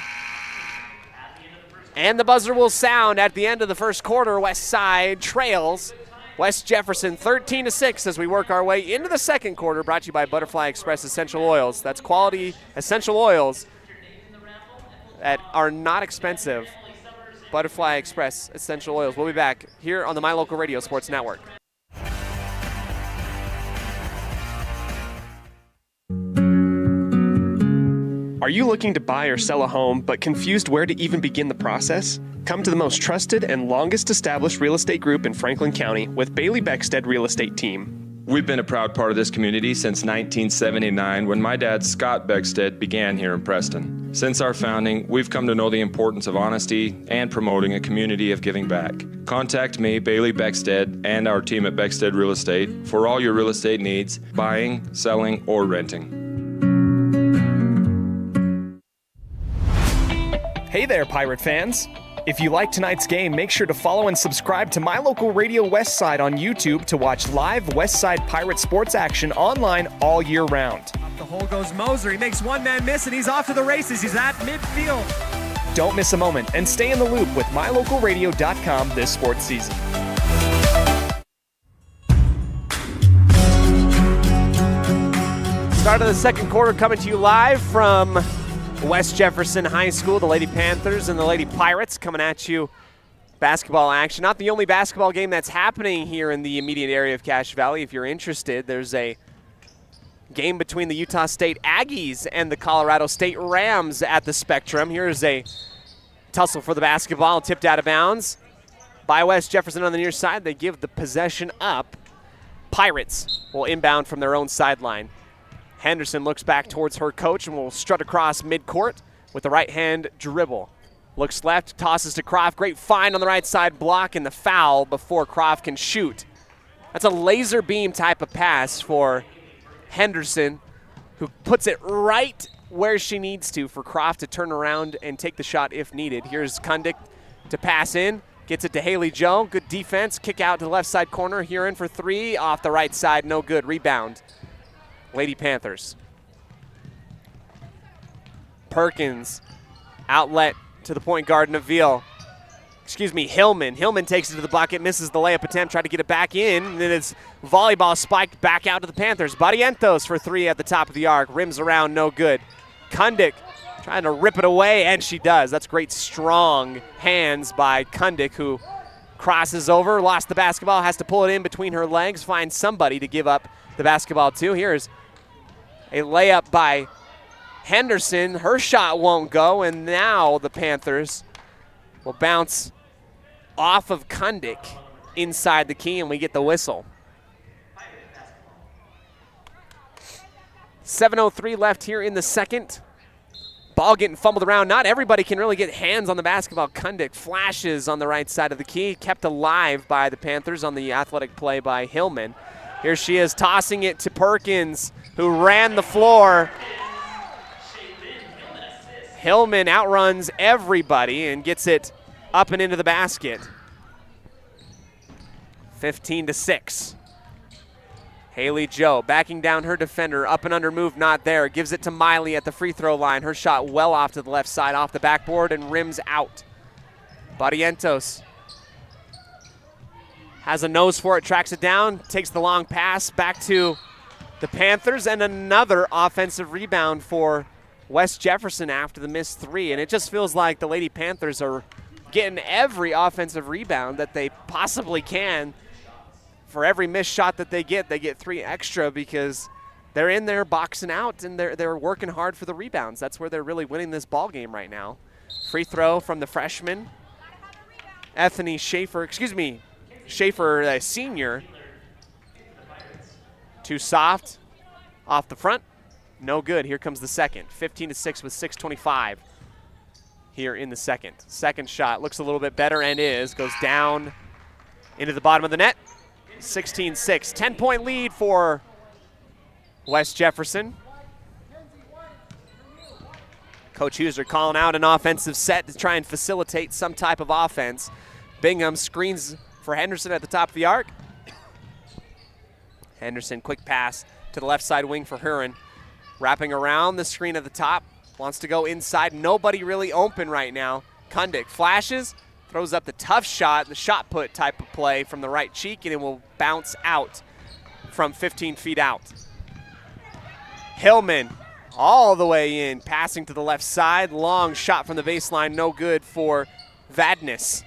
And the buzzer will sound at the end of the first quarter. West Side trails West Jefferson 13-6 as we work our way into the second quarter, brought to you by Butterfly Express Essential Oils. That's quality essential oils that are not expensive. Butterfly Express Essential Oils. We'll be back here on the My Local Radio Sports Network. Are you looking to buy or sell a home but confused where to even begin the process? Come to the most trusted and longest established real estate group in Franklin County with Bailey Beckstead Real Estate Team. We've been a proud part of this community since 1979 when my dad, Scott Beckstead, began here in Preston. Since our founding, we've come to know the importance of honesty and promoting a community of giving back. Contact me, Bailey Beckstead, and our team at Beckstead Real Estate for all your real estate needs, buying, selling, or renting. Hey there, Pirate fans! If you like tonight's game, make sure to follow and subscribe to My Local Radio Westside on YouTube to watch live Westside Pirate sports action online all year round. Up the hole goes Moser. He makes one man miss, and he's off to the races. He's at midfield. Don't miss a moment and stay in the loop with MyLocalRadio.com this sports season. Start of the second quarter coming to you live from West Jefferson High School. The Lady Panthers and the Lady Pirates coming at you. Basketball action. Not the only basketball game that's happening here in the immediate area of Cache Valley. If you're interested, there's a game between the Utah State Aggies and the Colorado State Rams at the Spectrum. Here's a tussle for the basketball, tipped out of bounds by West Jefferson on the near side. They give the possession up. Pirates will inbound from their own sideline. Henderson looks back towards her coach and will strut across midcourt with the right hand dribble. Looks left, tosses to Croft. Great find on the right side block and the foul before Croft can shoot. That's a laser beam type of pass for Henderson, who puts it right where she needs to for Croft to turn around and take the shot if needed. Here's Kundick to pass in. Gets it to Haley Joe. Good defense. Kick out to the left side corner. Huron for three. Off the right side. No good. Rebound. Lady Panthers. Perkins. Outlet to the point guard, Hillman. Hillman takes it to the bucket, misses the layup attempt, tried to get it back in, and then it's volleyball spiked back out to the Panthers. Barrientos for three at the top of the arc. Rims around, no good. Kundick Trying to rip it away, and she does. That's great strong hands by Kundick, who crosses over, lost the basketball, has to pull it in between her legs, find somebody to give up the basketball to. Here's a layup by Henderson. Her shot won't go, and now the Panthers will bounce off of Kundick inside the key, and we get the whistle. 7:03 left here in the second. Ball getting fumbled around. Not everybody can really get hands on the basketball. Kundick flashes on the right side of the key, kept alive by the Panthers on the athletic play by Hillman. Here she is tossing it to Perkins, who ran the floor. Hillman outruns everybody and gets it up and into the basket. 15-6. Haley Joe backing down her defender, up and under move, not there. Gives it to Miley at the free throw line. Her shot well off to the left side, off the backboard, and rims out. Barrientos has a nose for it, tracks it down, takes the long pass back to the Panthers, and another offensive rebound for West Jefferson after the missed three. And it just feels like the Lady Panthers are getting every offensive rebound that they possibly can. For every missed shot that they get 3 extra because they're in there boxing out and they're working hard for the rebounds. That's where they're really winning this ball game right now. Free throw from the freshman, Schaefer, a senior. Too soft, off the front, no good. Here comes the second. 15-6 with 6:25 here in the second. Second shot looks a little bit better and goes down into the bottom of the net. 16-6, 10-point lead for West Jefferson. Coach Huser calling out an offensive set to try and facilitate some type of offense. Bingham screens for Henderson at the top of the arc. Henderson, quick pass to the left side wing for Huron. Wrapping around the screen at the top, wants to go inside. Nobody really open right now. Kundick flashes, throws up the tough shot, the shot put type of play from the right cheek, and it will bounce out from 15 feet out. Hillman all the way in, passing to the left side. Long shot from the baseline, no good for Vadnais.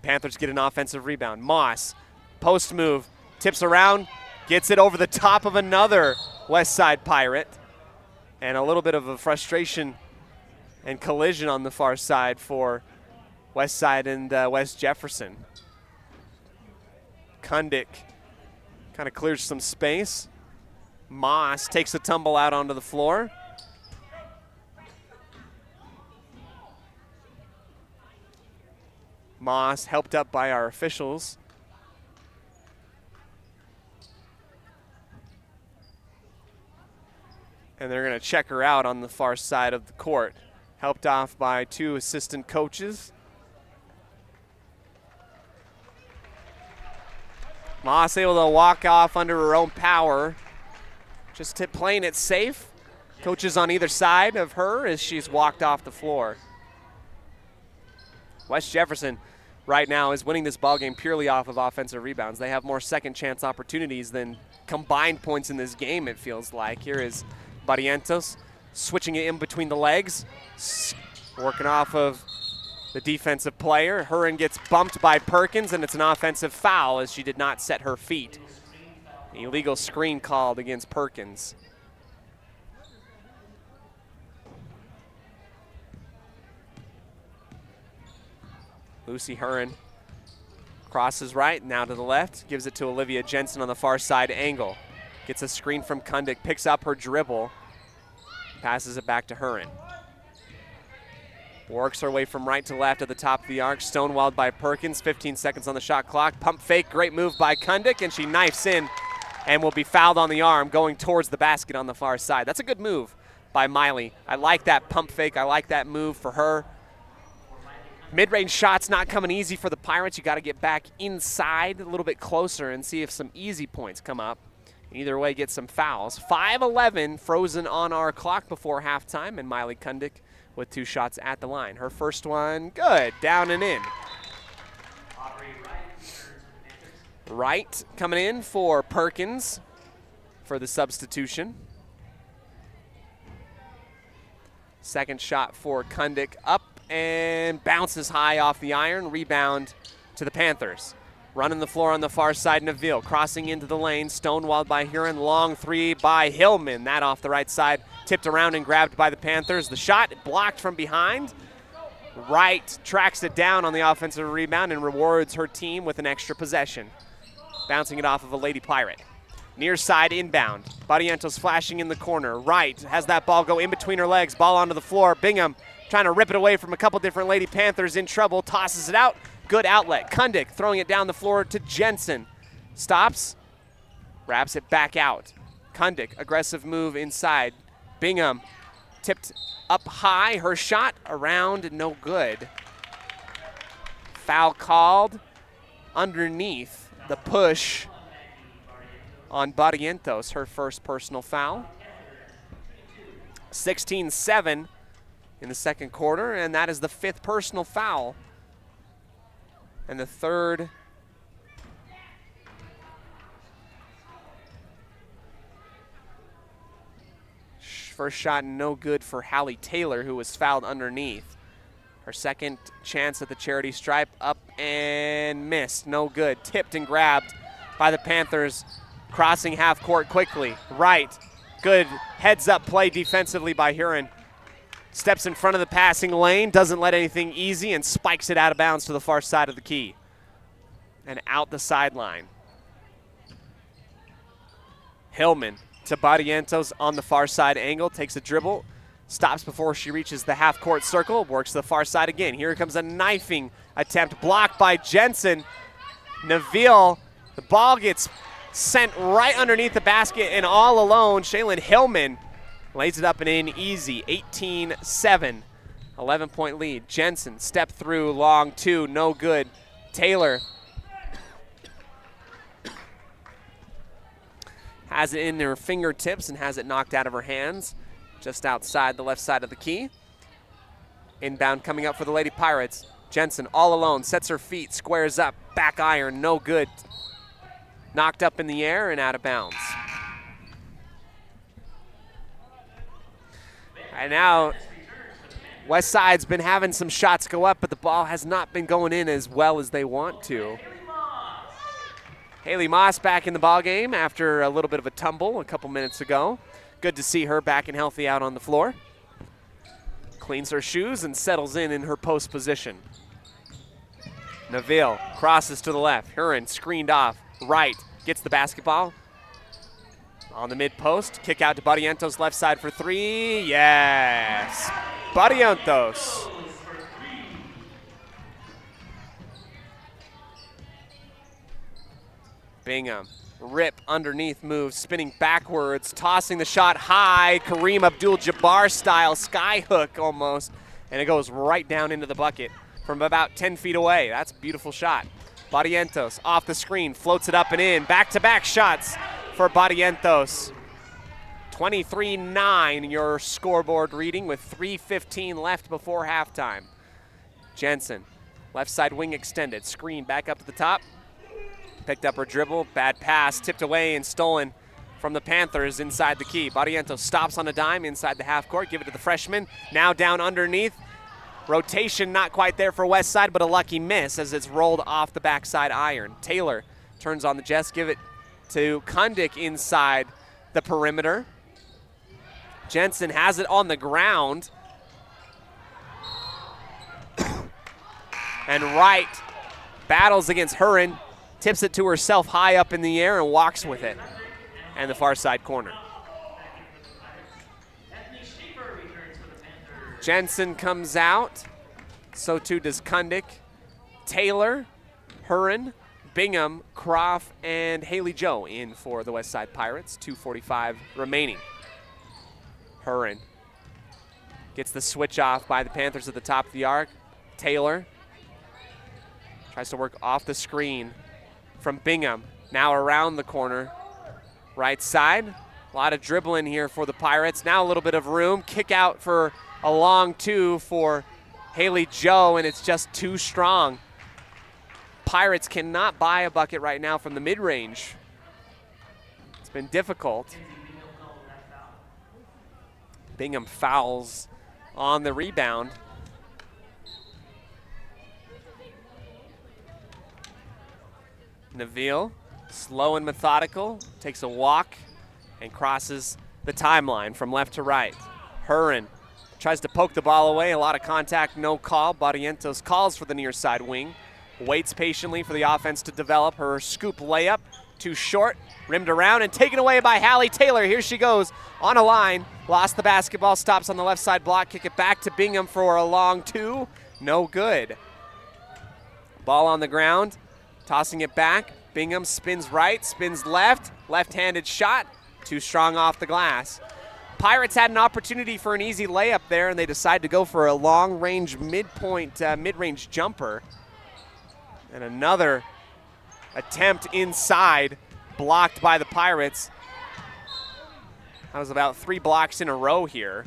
Panthers get an offensive rebound. Moss, post move, tips around, gets it over the top of another West Side Pirate. And a little bit of a frustration and collision on the far side for West Side and West Jefferson. Kundick kind of clears some space. Moss takes a tumble out onto the floor. Moss helped up by our officials. And they're going to check her out on the far side of the court. Helped off by 2 assistant coaches. Moss able to walk off under her own power. Just playing it safe. Coaches on either side of her as she's walked off the floor. West Jefferson right now is winning this ballgame purely off of offensive rebounds. They have more second chance opportunities than combined points in this game, it feels like. Here is Barrientos switching it in between the legs, working off of the defensive player. Huron gets bumped by Perkins, and it's an offensive foul as she did not set her feet. Illegal screen called against Perkins. Lucy Huron crosses right, now to the left, gives it to Olivia Jensen on the far side angle. Gets a screen from Kundick, picks up her dribble, passes it back to Huron. Works her way from right to left at the top of the arc, stonewalled by Perkins, 15 seconds on the shot clock. Pump fake, great move by Kundick, and she knifes in and will be fouled on the arm going towards the basket on the far side. That's a good move by Miley. I like that pump fake, I like that move for her. Mid-range shots not coming easy for the Pirates. You got to get back inside a little bit closer and see if some easy points come up. Either way, get some fouls. 5:11 frozen on our clock before halftime, and Miley Kundick with 2 shots at the line. Her first one, good, down and in. Wright coming in for Perkins for the substitution. Second shot for Kundick, up and bounces high off the iron. Rebound to the Panthers. Running the floor on the far side, Neville crossing into the lane, stonewalled by Huron. Long three by Hillman. That off the right side, tipped around and grabbed by the Panthers. The shot blocked from behind. Wright tracks it down on the offensive rebound and rewards her team with an extra possession. Bouncing it off of a Lady Pirate. Near side inbound. Barrientos flashing in the corner. Wright has that ball go in between her legs. Ball onto the floor. Bingham trying to rip it away from a couple different Lady Panthers, in trouble. Tosses it out. Good outlet. Kundick throwing it down the floor to Jensen. Stops. Wraps it back out. Kundick, aggressive move inside. Bingham tipped up high. Her shot around, no good. Foul called underneath the push on Barrientos, her first personal foul. 16-7 in the second quarter, and that is the 5th personal foul. And the third first shot no good for Hallie Taylor, who was fouled underneath. Her second chance at the charity stripe, up and missed, no good. Tipped and grabbed by the Panthers, crossing half court quickly. Right, good heads up play defensively by Huron. Steps in front of the passing lane, doesn't let anything easy, and spikes it out of bounds to the far side of the key. And out the sideline. Hillman to Barrientos on the far side angle, takes a dribble, stops before she reaches the half court circle, works to the far side again. Here comes a knifing attempt, blocked by Jensen. Neville, the ball gets sent right underneath the basket, and all alone, Shaylin Hillman lays it up and in easy. 18-7, 11-point lead. Jensen, step through, long two, no good. Taylor has it in her fingertips and has it knocked out of her hands just outside the left side of the key. Inbound coming up for the Lady Pirates. Jensen all alone, sets her feet, squares up, back iron, no good. Knocked up in the air and out of bounds. And now West Side's been having some shots go up, but the ball has not been going in as well as they want to. Haley Moss back in the ball game after a little bit of a tumble a couple minutes ago. Good to see her back and healthy out on the floor. Cleans her shoes and settles in her post position. Neville crosses to the left. Huron screened off. Right gets the basketball on the mid post. Kick out to Barrientos left side for three. Yes. Barrientos. Bingham, rip underneath move, spinning backwards, tossing the shot high, Kareem Abdul-Jabbar style, sky hook almost, and it goes right down into the bucket from about 10 feet away. That's a beautiful shot. Barrientos off the screen, floats it up and in, back-to-back shots for Barrientos. 23-9 your scoreboard reading with 3:15 left before halftime. Jensen, left side wing extended, screen back up to the top. Picked up her dribble, bad pass, tipped away and stolen from the Panthers inside the key. Barrientos stops on a dime inside the half court, give it to the freshman. Now down underneath. Rotation not quite there for West Side, but a lucky miss as it's rolled off the backside iron. Taylor turns on the Jets, give it to Kundick inside the perimeter. Jensen has it on the ground. And Wright battles against Huron. Tips it to herself high up in the air and walks with it. And the far side corner. Jensen comes out. So too does Kundick. Taylor, Huron, Bingham, Croft, and Haley Joe in for the West Side Pirates. 2:45 remaining. Huron gets the switch off by the Panthers at the top of the arc. Taylor tries to work off the screen from Bingham, now around the corner. Right side, a lot of dribbling here for the Pirates. Now a little bit of room, kick out for a long two for Haley Joe, and it's just too strong. Pirates cannot buy a bucket right now from the mid-range. It's been difficult. Bingham fouls on the rebound. Neville, slow and methodical, takes a walk and crosses the timeline from left to right. Huron tries to poke the ball away, a lot of contact, no call. Barrientos calls for the near side wing, waits patiently for the offense to develop. Her scoop layup, too short, rimmed around and taken away by Hallie Taylor. Here she goes on a line, lost the basketball, stops on the left side block, kick it back to Bingham for a long two, no good. Ball on the ground, tossing it back. Bingham spins right, spins left, left-handed shot, too strong off the glass. Pirates had an opportunity for an easy layup there, and they decide to go for a long-range mid-range jumper. And another attempt inside, blocked by the Pirates. That was about 3 blocks in a row here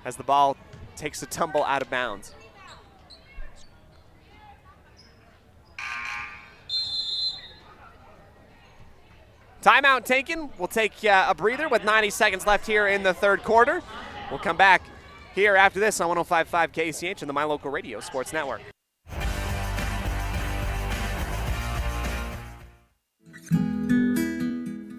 as the ball takes a tumble out of bounds. Timeout taken. We'll take a breather with 90 seconds left here in the third quarter. We'll come back here after this on 105.5 KCH and the My Local Radio Sports Network.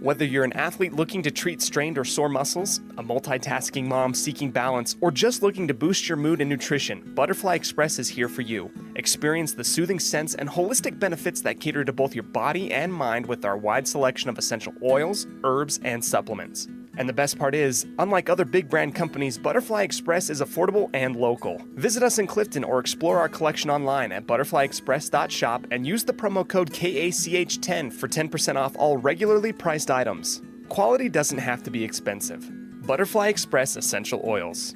Whether you're an athlete looking to treat strained or sore muscles, a multitasking mom seeking balance, or just looking to boost your mood and nutrition, Butterfly Express is here for you. Experience the soothing scents and holistic benefits that cater to both your body and mind with our wide selection of essential oils, herbs, and supplements. And the best part is, unlike other big brand companies, Butterfly Express is affordable and local. Visit us in Clifton or explore our collection online at butterflyexpress.shop and use the promo code KACH10 for 10% off all regularly priced items. Quality doesn't have to be expensive. Butterfly Express Essential Oils.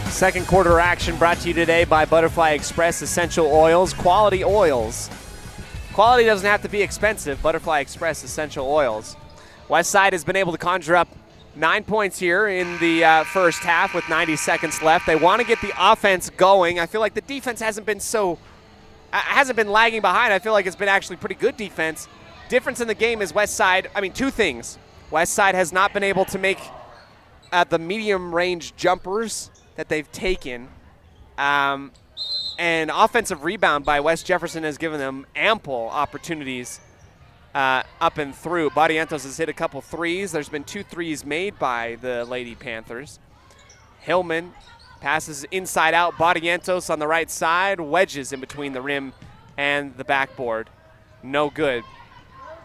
Second quarter action brought to you today by Butterfly Express Essential Oils. Quality oils. Quality doesn't have to be expensive. Butterfly Express Essential Oils. Westside has been able to conjure up 9 points here in the first half with 90 seconds left. They want to get the offense going. I feel like the defense hasn't been lagging behind. I feel like it's been actually pretty good defense. Difference in the game is Westside. Two things. Westside has not been able to make the medium range jumpers that they've taken, and offensive rebound by West Jefferson has given them ample opportunities up and through. Barrientos has hit a couple threes. There's been 2 threes made by the Lady Panthers. Hillman passes inside out. Barrientos on the right side, wedges in between the rim and the backboard. No good.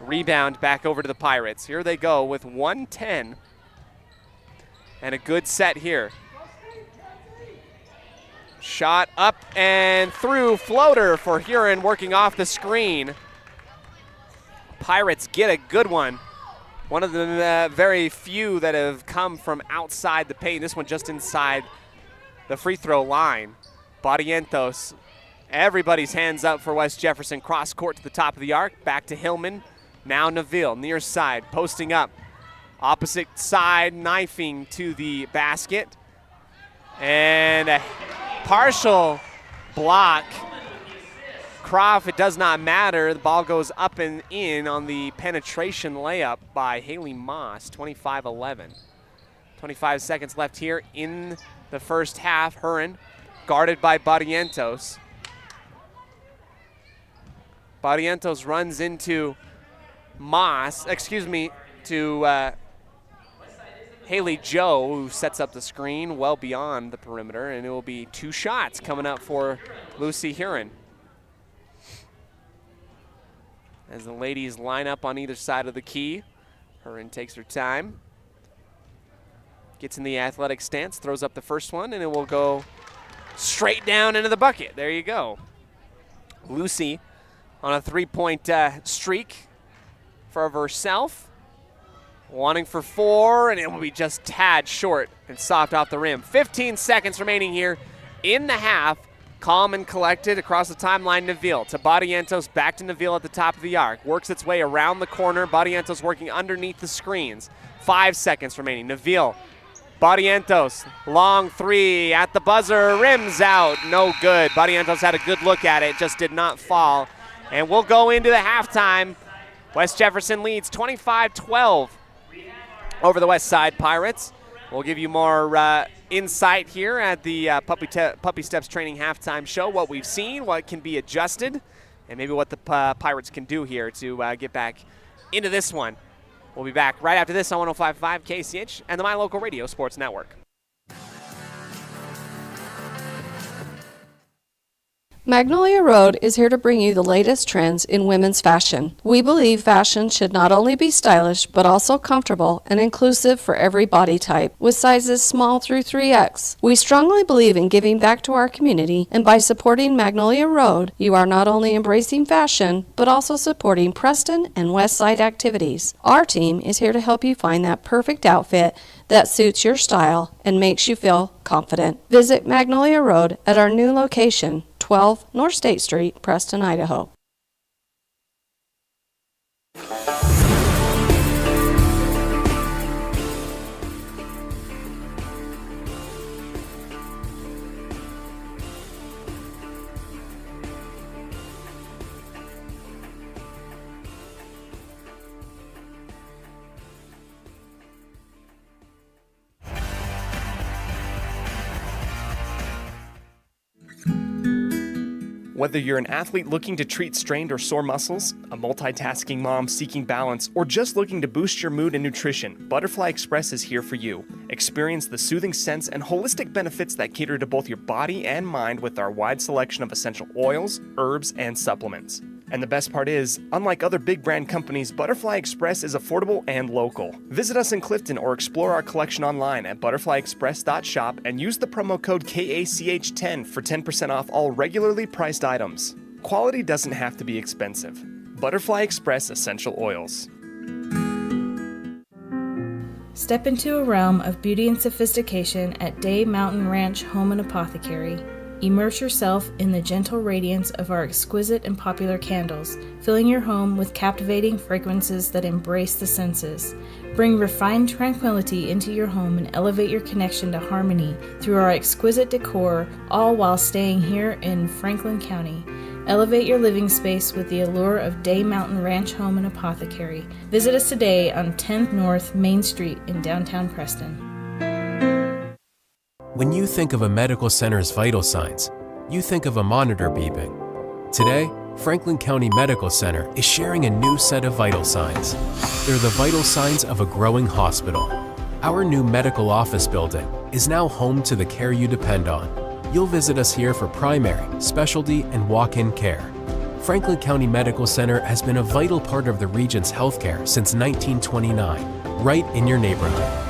Rebound back over to the Pirates. Here they go with 1:10 and a good set here. Shot up and through, floater for Huron working off the screen. Pirates get a good one. One of the very few that have come from outside the paint. This one just inside the free throw line. Barrientos, everybody's hands up for West Jefferson. Cross court to the top of the arc, back to Hillman. Now Neville, near side, posting up. Opposite side, knifing to the basket. And a partial block. Croft, it does not matter. The ball goes up and in on the penetration layup by Haley Moss, 25-11. 25 seconds left here in the first half. Huron guarded by Barrientos. Barrientos runs into Haley Joe, who sets up the screen well beyond the perimeter, and it will be 2 shots coming up for Lucy Huron. As the ladies line up on either side of the key, Huron takes her time, gets in the athletic stance, throws up the first one, and it will go straight down into the bucket. There you go. Lucy on a 3-point streak for herself. Wanting for 4, and it will be just tad short and soft off the rim. 15 seconds remaining here in the half. Calm and collected across the timeline. Neville to Barrientos, back to Neville at the top of the arc. Works its way around the corner. Barrientos working underneath the screens. 5 seconds remaining. Neville, Barrientos, long 3 at the buzzer. Rims out, no good. Barrientos had a good look at it, just did not fall. And we'll go into the halftime West Jefferson leads 25-12 over the West Side Pirates. We'll give you more insight here at the Puppy Steps Training Halftime Show, what we've seen, what can be adjusted, and maybe what the Pirates can do here to get back into this one. We'll be back right after this on 105.5 KCH and the My Local Radio Sports Network. Magnolia Road is here to bring you the latest trends in women's fashion. We believe fashion should not only be stylish, but also comfortable and inclusive for every body type, with sizes small through 3X. We strongly believe in giving back to our community, and by supporting Magnolia Road, you are not only embracing fashion, but also supporting Preston and West Side activities. Our team is here to help you find that perfect outfit that suits your style and makes you feel confident. Visit Magnolia Road at our new location, 12 North State Street, Preston, Idaho. Whether you're an athlete looking to treat strained or sore muscles, a multitasking mom seeking balance, or just looking to boost your mood and nutrition, Butterfly Express is here for you. Experience the soothing scents and holistic benefits that cater to both your body and mind with our wide selection of essential oils, herbs, and supplements. And the best part is, unlike other big brand companies, Butterfly Express is affordable and local. Visit us in Clifton or explore our collection online at butterflyexpress.shop and use the promo code KACH10 for 10% off all regularly priced items. Quality doesn't have to be expensive. Butterfly Express Essential Oils. Step into a realm of beauty and sophistication at Day Mountain Ranch Home and Apothecary. Immerse yourself in the gentle radiance of our exquisite and popular candles, filling your home with captivating fragrances that embrace the senses. Bring refined tranquility into your home and elevate your connection to harmony through our exquisite decor, all while staying here in Franklin County. Elevate your living space with the allure of Day Mountain Ranch Home and Apothecary. Visit us today on 10th North Main Street in downtown Preston. When you think of a medical center's vital signs, you think of a monitor beeping. Today, Franklin County Medical Center is sharing a new set of vital signs. They're the vital signs of a growing hospital. Our new medical office building is now home to the care you depend on. You'll visit us here for primary, specialty, and walk-in care. Franklin County Medical Center has been a vital part of the region's healthcare since 1929, right in your neighborhood.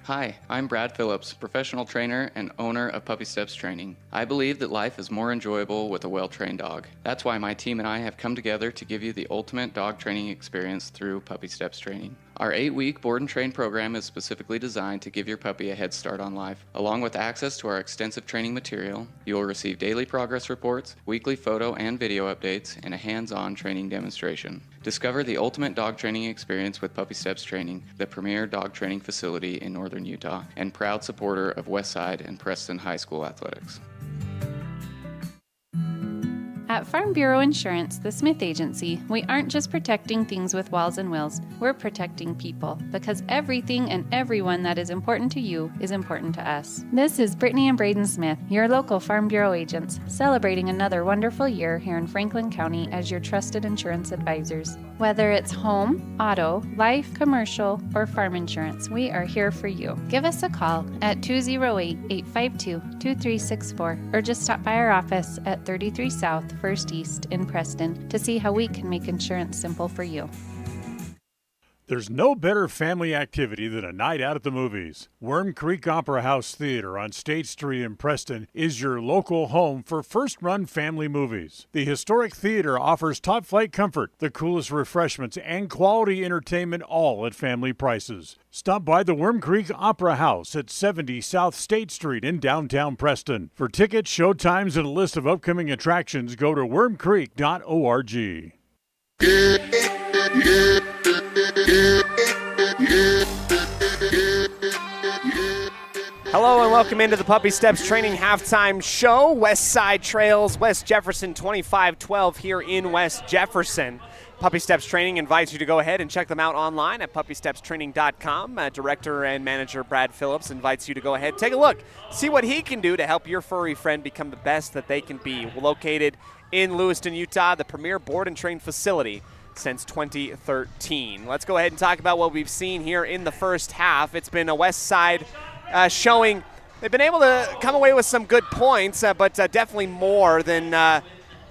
Hi, I'm Brad Phillips, professional trainer and owner of Puppy Steps Training. I believe that life is more enjoyable with a well-trained dog. That's why my team and I have come together to give you the ultimate dog training experience through Puppy Steps Training. Our 8-week board and train program is specifically designed to give your puppy a head start on life. Along with access to our extensive training material, you will receive daily progress reports, weekly photo and video updates, and a hands-on training demonstration. Discover the ultimate dog training experience with Puppy Steps Training, the premier dog training facility in northern Utah, and proud supporter of Westside and Preston High School athletics. At Farm Bureau Insurance, the Smith Agency, we aren't just protecting things with walls and wills, we're protecting people, because everything and everyone that is important to you is important to us. This is Brittany and Braden Smith, your local Farm Bureau agents, celebrating another wonderful year here in Franklin County as your trusted insurance advisors. Whether it's home, auto, life, commercial, or farm insurance, we are here for you. Give us a call at 208-852-2364 or just stop by our office at 33 South 1st East in Preston to see how we can make insurance simple for you. There's no better family activity than a night out at the movies. Worm Creek Opera House Theater on State Street in Preston is your local home for first-run family movies. The historic theater offers top-flight comfort, the coolest refreshments, and quality entertainment, all at family prices. Stop by the Worm Creek Opera House at 70 South State Street in downtown Preston. For tickets, show times, and a list of upcoming attractions, go to wormcreek.org. Hello and welcome into the Puppy Steps Training Halftime Show. West Side trails West Jefferson 25-12 here in West Jefferson. Puppy Steps Training invites you to go ahead and check them out online at puppystepstraining.com. Director and manager Brad Phillips invites you to go ahead, take a look, see what he can do to help your furry friend become the best that they can be. We're located in Lewiston, Utah, the premier board and train facility since 2013. Let's go ahead and talk about what we've seen here in the first half. It's been a West Side showing. They've been able to come away with some good points, but definitely more than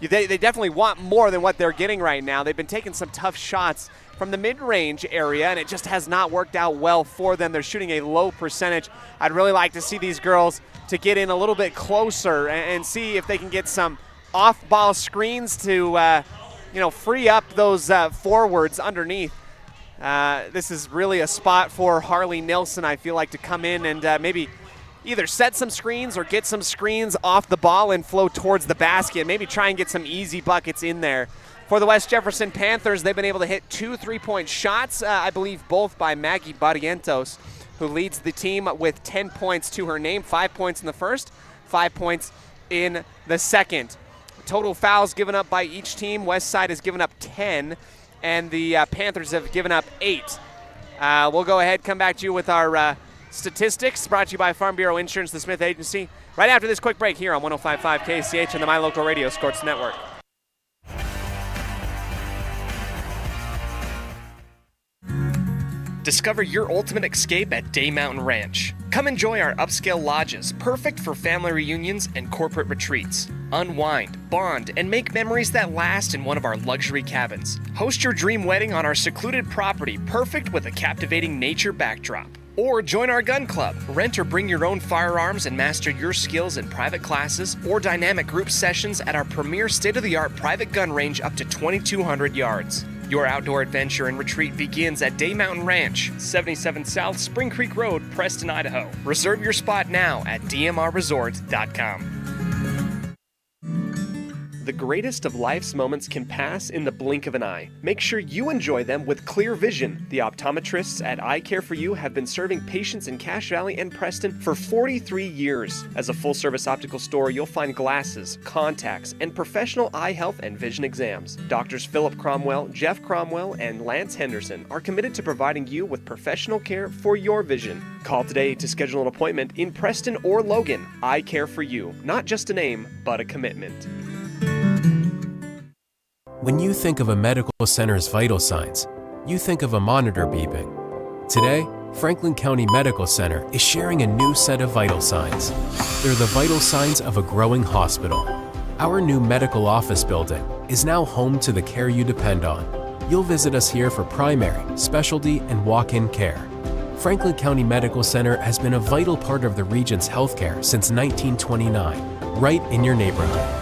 they definitely want more than what they're getting right now. They've been taking some tough shots from the mid-range area, and it just has not worked out well for them. They're shooting a low percentage. I'd really like to see these girls to get in a little bit closer and see if they can get some off-ball screens to free up those forwards underneath. This is really a spot for Harley Nilsson, I feel like, to come in and maybe either set some screens or get some screens off the ball and flow towards the basket. Maybe try and get some easy buckets in there. For the West Jefferson Panthers, they've been able to hit 2 3-point shots, I believe both by Maggie Barrientos, who leads the team with 10 points to her name, 5 points in the first, 5 points in the second. Total fouls given up by each team. West Side has given up 10, and the Panthers have given up 8. We'll go ahead, come back to you with our statistics, brought to you by Farm Bureau Insurance, the Smith Agency, right after this quick break here on 105.5 KCH and the My Local Radio Sports Network. Discover your ultimate escape at Day Mountain Ranch. Come enjoy our upscale lodges, perfect for family reunions and corporate retreats. Unwind, bond, and make memories that last in one of our luxury cabins. Host your dream wedding on our secluded property, perfect with a captivating nature backdrop. Or join our gun club. Rent or bring your own firearms and master your skills in private classes or dynamic group sessions at our premier state-of-the-art private gun range up to 2,200 yards. Your outdoor adventure and retreat begins at Day Mountain Ranch, 77 South Spring Creek Road, Preston, Idaho. Reserve your spot now at dmrresort.com. The greatest of life's moments can pass in the blink of an eye. Make sure you enjoy them with clear vision. The optometrists at Eye Care For You have been serving patients in Cache Valley and Preston for 43 years. As a full-service optical store, you'll find glasses, contacts, and professional eye health and vision exams. Doctors Philip Cromwell, Jeff Cromwell, and Lance Henderson are committed to providing you with professional care for your vision. Call today to schedule an appointment in Preston or Logan. Eye Care For You, not just a name, but a commitment. When you think of a medical center's vital signs, you think of a monitor beeping. Today, Franklin County Medical Center is sharing a new set of vital signs. They're the vital signs of a growing hospital. Our new medical office building is now home to the care you depend on. You'll visit us here for primary, specialty, and walk-in care. Franklin County Medical Center has been a vital part of the region's healthcare since 1929, right in your neighborhood.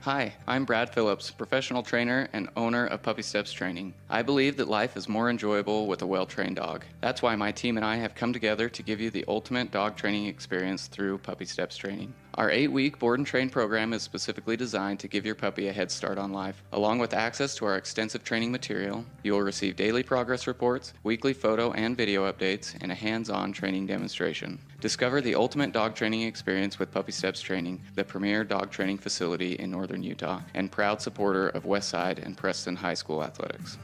Hi, I'm Brad Phillips, professional trainer and owner of Puppy Steps Training. I believe that life is more enjoyable with a well-trained dog. That's why my team and I have come together to give you the ultimate dog training experience through Puppy Steps Training. Our 8-week board and train program is specifically designed to give your puppy a head start on life. Along with access to our extensive training material, you will receive daily progress reports, weekly photo and video updates, and a hands-on training demonstration. Discover the ultimate dog training experience with Puppy Steps Training, the premier dog training facility in northern Utah, and proud supporter of Westside and Preston High School athletics.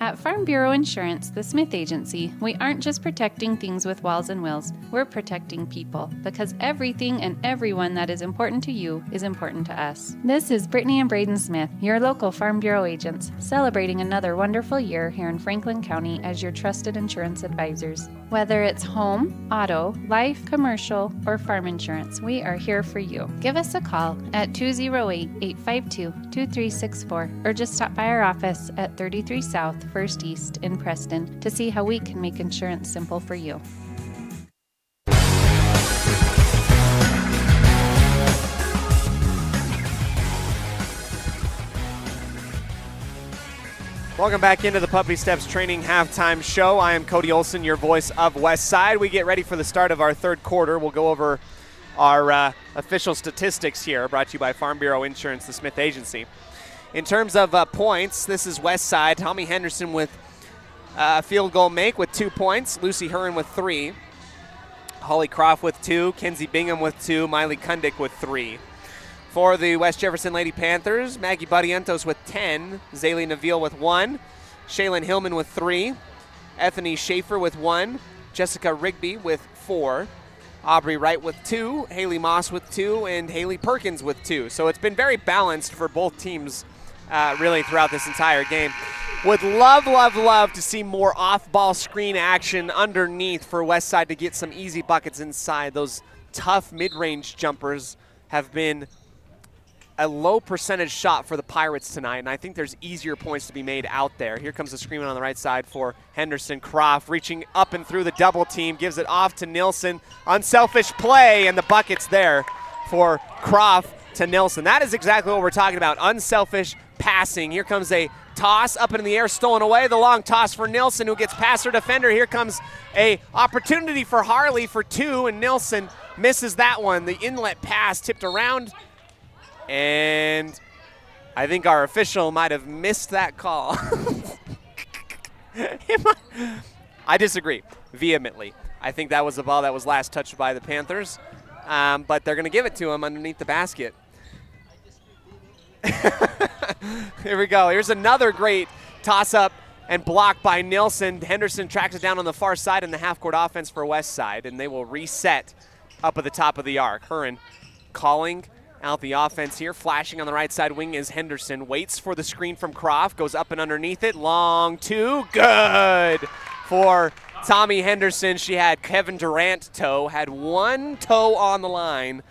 At Farm Bureau Insurance, the Smith Agency, we aren't just protecting things with walls and wheels, we're protecting people, because everything and everyone that is important to you is important to us. This is Brittany and Braden Smith, your local Farm Bureau agents, celebrating another wonderful year here in Franklin County as your trusted insurance advisors. Whether it's home, auto, life, commercial, or farm insurance, we are here for you. Give us a call at 208-852-2364 or just stop by our office at 33 South 1st East in Preston to see how we can make insurance simple for you. Welcome back into the Puppy Steps Training Halftime Show. I am Cody Olsen, your voice of West Side. We get ready for the start of our third quarter. We'll go over our official statistics here, brought to you by Farm Bureau Insurance, the Smith Agency. In terms of points, this is West Side. Tommy Henderson with field goal make with 2 points. Lucy Hearn with 3. Holly Croft with 2. Kenzie Bingham with 2. Miley Kundick with 3. For the West Jefferson Lady Panthers, Maggie Barrientos with 10. Zaylee Neville with 1. Shaylin Hillman with 3. Ethany Schaefer with 1. Jessica Rigby with 4. Aubrey Wright with 2. Haley Moss with 2. And Haley Perkins with 2. So it's been very balanced for both teams really throughout this entire game. Would love, love, love to see more off-ball screen action underneath for Westside to get some easy buckets inside. Those tough mid-range jumpers have been a low percentage shot for the Pirates tonight, and I think there's easier points to be made out there. Here comes the screen on the right side for Henderson. Croft reaching up and through the double team, gives it off to Nilsson. Unselfish play, and the bucket's there for Croft to Nilsson. That is exactly what we're talking about, unselfish passing. Here comes a toss up in the air, stolen away. The long toss for Nilsson, who gets past her defender. Here comes a opportunity for Harley for 2, and Nilsson misses that one. The inlet pass tipped around, and I think our official might have missed that call. I disagree vehemently. I think that was the ball that was last touched by the Panthers, but they're going to give it to him underneath the basket. Here we go. Here's another great toss-up and block by Nilsson. Henderson tracks it down on the far side in the half-court offense for Westside, and they will reset up at the top of the arc. Hearn calling out the offense here. Flashing on the right side wing is Henderson. Waits for the screen from Croft. Goes up and underneath it. Long 2. Good for Tommy Henderson. She had Kevin Durant toe. Had 1 toe on the line,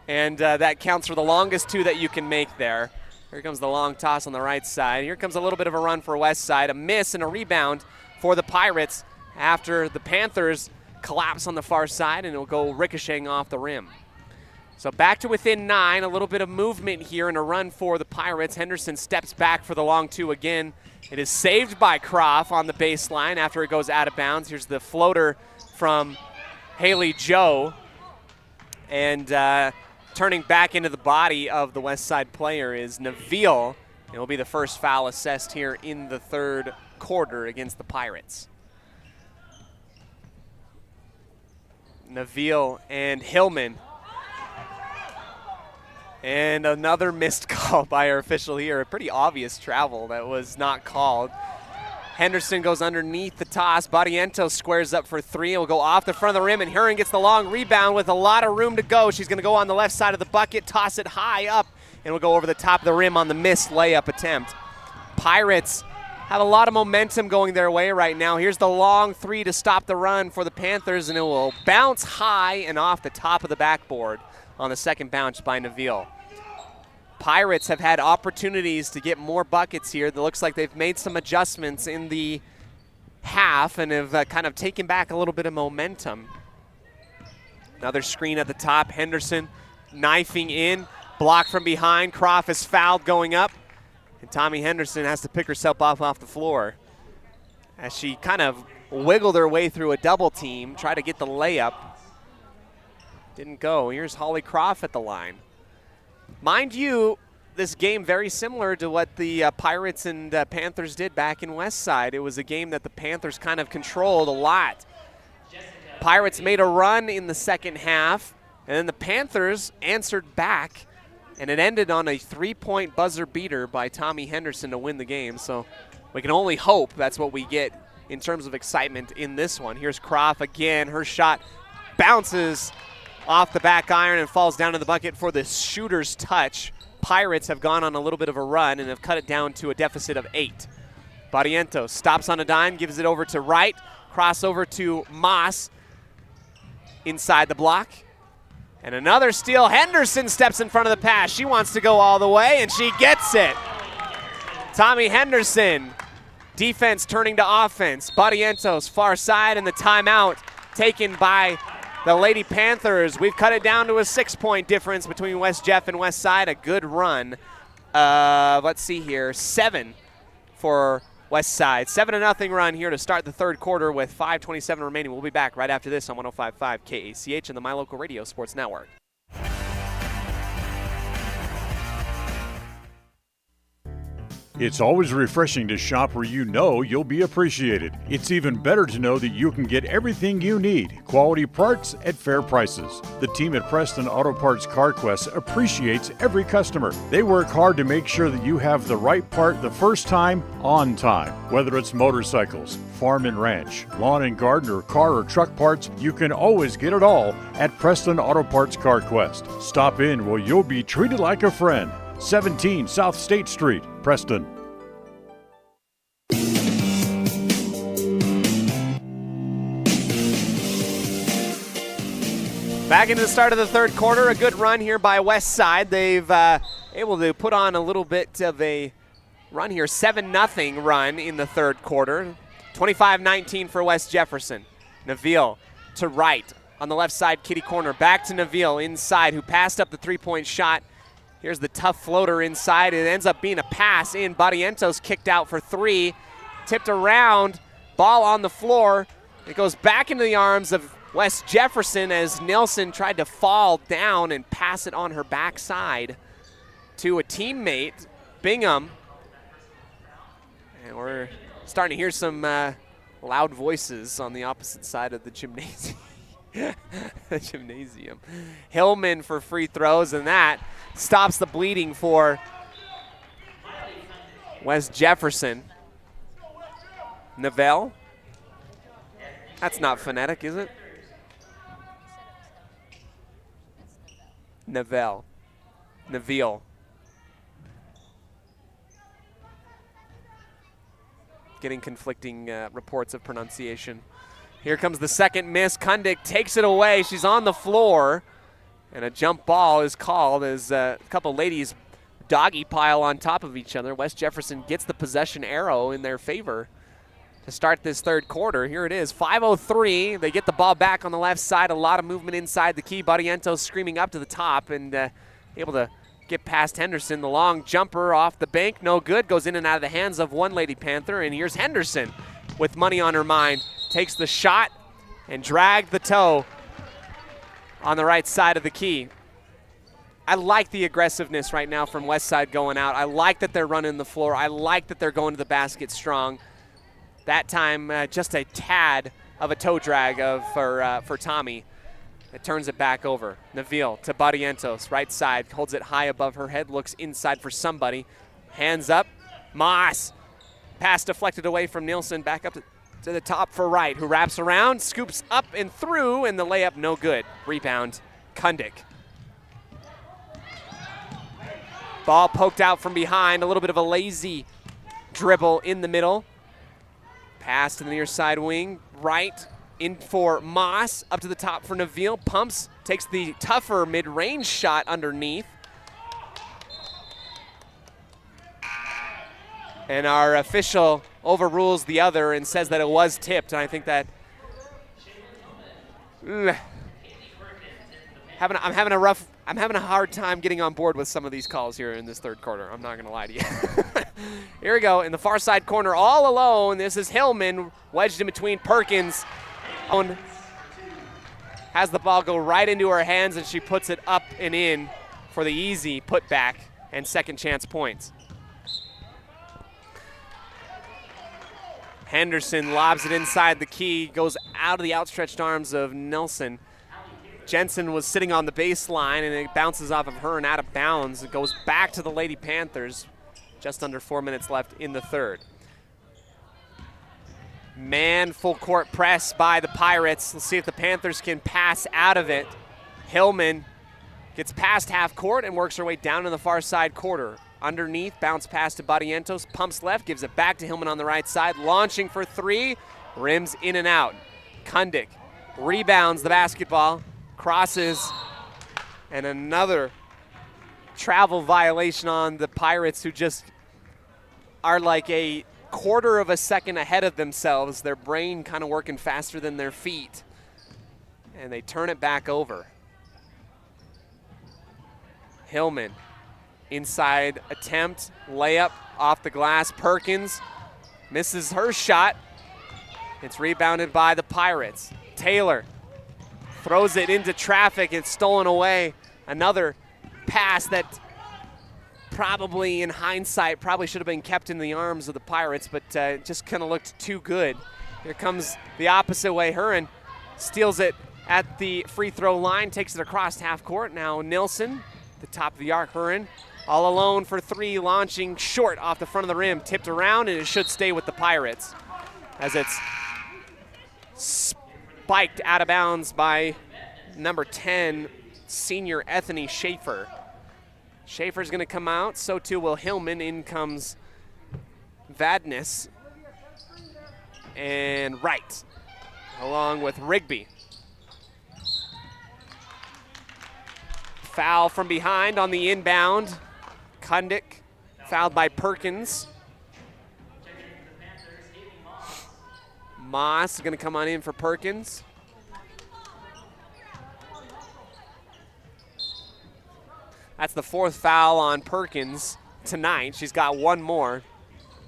and that counts for the longest 2 that you can make there. Here comes the long toss on the right side. Here comes a little bit of a run for Westside. A miss and a rebound for the Pirates after the Panthers collapse on the far side, and it'll go ricocheting off the rim. So back to within 9. A little bit of movement here and a run for the Pirates. Henderson steps back for the long 2 again. It is saved by Croft on the baseline after it goes out of bounds. Here's the floater from Haley Joe. And turning back into the body of the West Side player is Neville. It will be the first foul assessed here in the third quarter against the Pirates. Neville and Hillman. And another missed call by our official here. A pretty obvious travel that was not called. Henderson goes underneath the toss. Barrientos squares up for 3. It will go off the front of the rim, and Hearn gets the long rebound with a lot of room to go. She's going to go on the left side of the bucket, toss it high up, and will go over the top of the rim on the missed layup attempt. Pirates have a lot of momentum going their way right now. Here's the long 3 to stop the run for the Panthers, and it will bounce high and off the top of the backboard on the second bounce by Neville. Pirates have had opportunities to get more buckets here. It looks like they've made some adjustments in the half and have kind of taken back a little bit of momentum. Another screen at the top. Henderson knifing in. Blocked from behind. Croft is fouled going up. And Tommy Henderson has to pick herself off the floor as she kind of wiggled her way through a double team, try to get the layup. Didn't go. Here's Holly Croft at the line. Mind you, this game very similar to what the Pirates and Panthers did back in Westside. It was a game that the Panthers kind of controlled a lot. Pirates made a run in the second half, and then the Panthers answered back, and it ended on a 3-point buzzer beater by Tommy Henderson to win the game. So we can only hope that's what we get in terms of excitement in this one. Here's Croft again. Her shot bounces off the back iron and falls down to the bucket for the shooter's touch. Pirates have gone on a little bit of a run and have cut it down to a deficit of 8. Barrientos stops on a dime, gives it over to Wright. Crossover to Moss inside the block. And another steal. Henderson steps in front of the pass. She wants to go all the way, and she gets it. Tommy Henderson. Defense turning to offense. Barrientos far side, and the timeout taken by the Lady Panthers. We've cut it down to a 6-point difference between West Jeff and West Side. A good run. Let's see here. 7 for West Side. 7-0 run here to start the third quarter with 5:27 remaining. We'll be back right after this on 105.5 KACH and the My Local Radio Sports Network. It's always refreshing to shop where you know you'll be appreciated. It's even better to know that you can get everything you need, quality parts at fair prices. The team at Preston Auto Parts CarQuest appreciates every customer. They work hard to make sure that you have the right part the first time, on time. Whether it's motorcycles, farm and ranch, lawn and garden, or car or truck parts, you can always get it all at Preston Auto Parts CarQuest. Stop in where you'll be treated like a friend. 17 South State Street, Preston. Back into the start of the third quarter, a good run here by West Side. They've able to put on a little bit of a run here, 7-0 run in the third quarter. 25-19 for West Jefferson. Neville to right on the left side, kitty corner. Back to Neville inside, who passed up the three-point shot. Here's the tough floater inside. It ends up being a pass in. Barrientos kicked out for three. Tipped around, ball on the floor. It goes back into the arms of West Jefferson as Nilsson tried to fall down and pass it on her backside to a teammate, Bingham. And we're starting to hear some loud voices on the opposite side of the gymnasium. The gymnasium. Hillman for free throws, and that stops the bleeding for West Jefferson. Neville. That's not phonetic, is it? Neville. Neville. Getting conflicting reports of pronunciation. Here comes the second miss. Kundick takes it away. She's on the floor. And a jump ball is called as a couple ladies doggy pile on top of each other. West Jefferson gets the possession arrow in their favor to start this third quarter. Here it is, 5:03. They get the ball back on the left side. A lot of movement inside the key. Barrientos screaming up to the top and able to get past Henderson. The long jumper off the bank, no good. Goes in and out of the hands of one Lady Panther. And here's Henderson with money on her mind. Takes the shot and dragged the toe on the right side of the key. I like the aggressiveness right now from West Side going out. I like that they're running the floor. I like that they're going to the basket strong. That time, just a tad of a toe drag for Tommy. It turns it back over. Neville to Barrientos, right side, holds it high above her head, looks inside for somebody. Hands up, Moss. Pass deflected away from Nielsen, back up to the top for Wright, who wraps around, scoops up and through, and the layup no good. Rebound, Kundick. Ball poked out from behind, a little bit of a lazy dribble in the middle. Pass to the near side wing, Wright in for Moss, up to the top for Neville, pumps, takes the tougher mid-range shot underneath. And our official overrules the other and says that it was tipped, and I think that I'm having a hard time getting on board with some of these calls here in this third quarter. I'm not going to lie to you. Here we go in the far side corner, all alone. This is Hillman wedged in between Perkins. Has the ball go right into her hands, and she puts it up and in for the easy putback and second chance points. Henderson lobs it inside the key, goes out of the outstretched arms of Nelson. Jensen was sitting on the baseline, and it bounces off of her and out of bounds. It goes back to the Lady Panthers. Just under 4 minutes left in the third. Man, full court press by the Pirates. Let's see if the Panthers can pass out of it. Hillman gets past half court and works her way down to the far side quarter. Underneath, bounce pass to Barrientos, pumps left, gives it back to Hillman on the right side, launching for three, rims in and out. Kundick rebounds the basketball, crosses, and another travel violation on the Pirates, who just are like a quarter of a second ahead of themselves. Their brain kind of working faster than their feet. And they turn it back over. Hillman, inside attempt, layup off the glass. Perkins misses her shot. It's rebounded by the Pirates. Taylor throws it into traffic. It's stolen away. Another pass that probably in hindsight probably should have been kept in the arms of the Pirates, but just kind of looked too good. Here comes the opposite way. Huron steals it at the free throw line, takes it across half court. Now Nilsson, the top of the arc. Huron all alone for three, launching short off the front of the rim, tipped around, and it should stay with the Pirates as it's spiked out of bounds by number 10, senior Ethany Schaefer. Schaefer's going to come out, so too will Hillman. In comes Vadnais and Wright, along with Rigby. Foul from behind on the inbound. Kundick fouled by Perkins. Moss is going to come on in for Perkins. That's the fourth foul on Perkins tonight. She's got one more.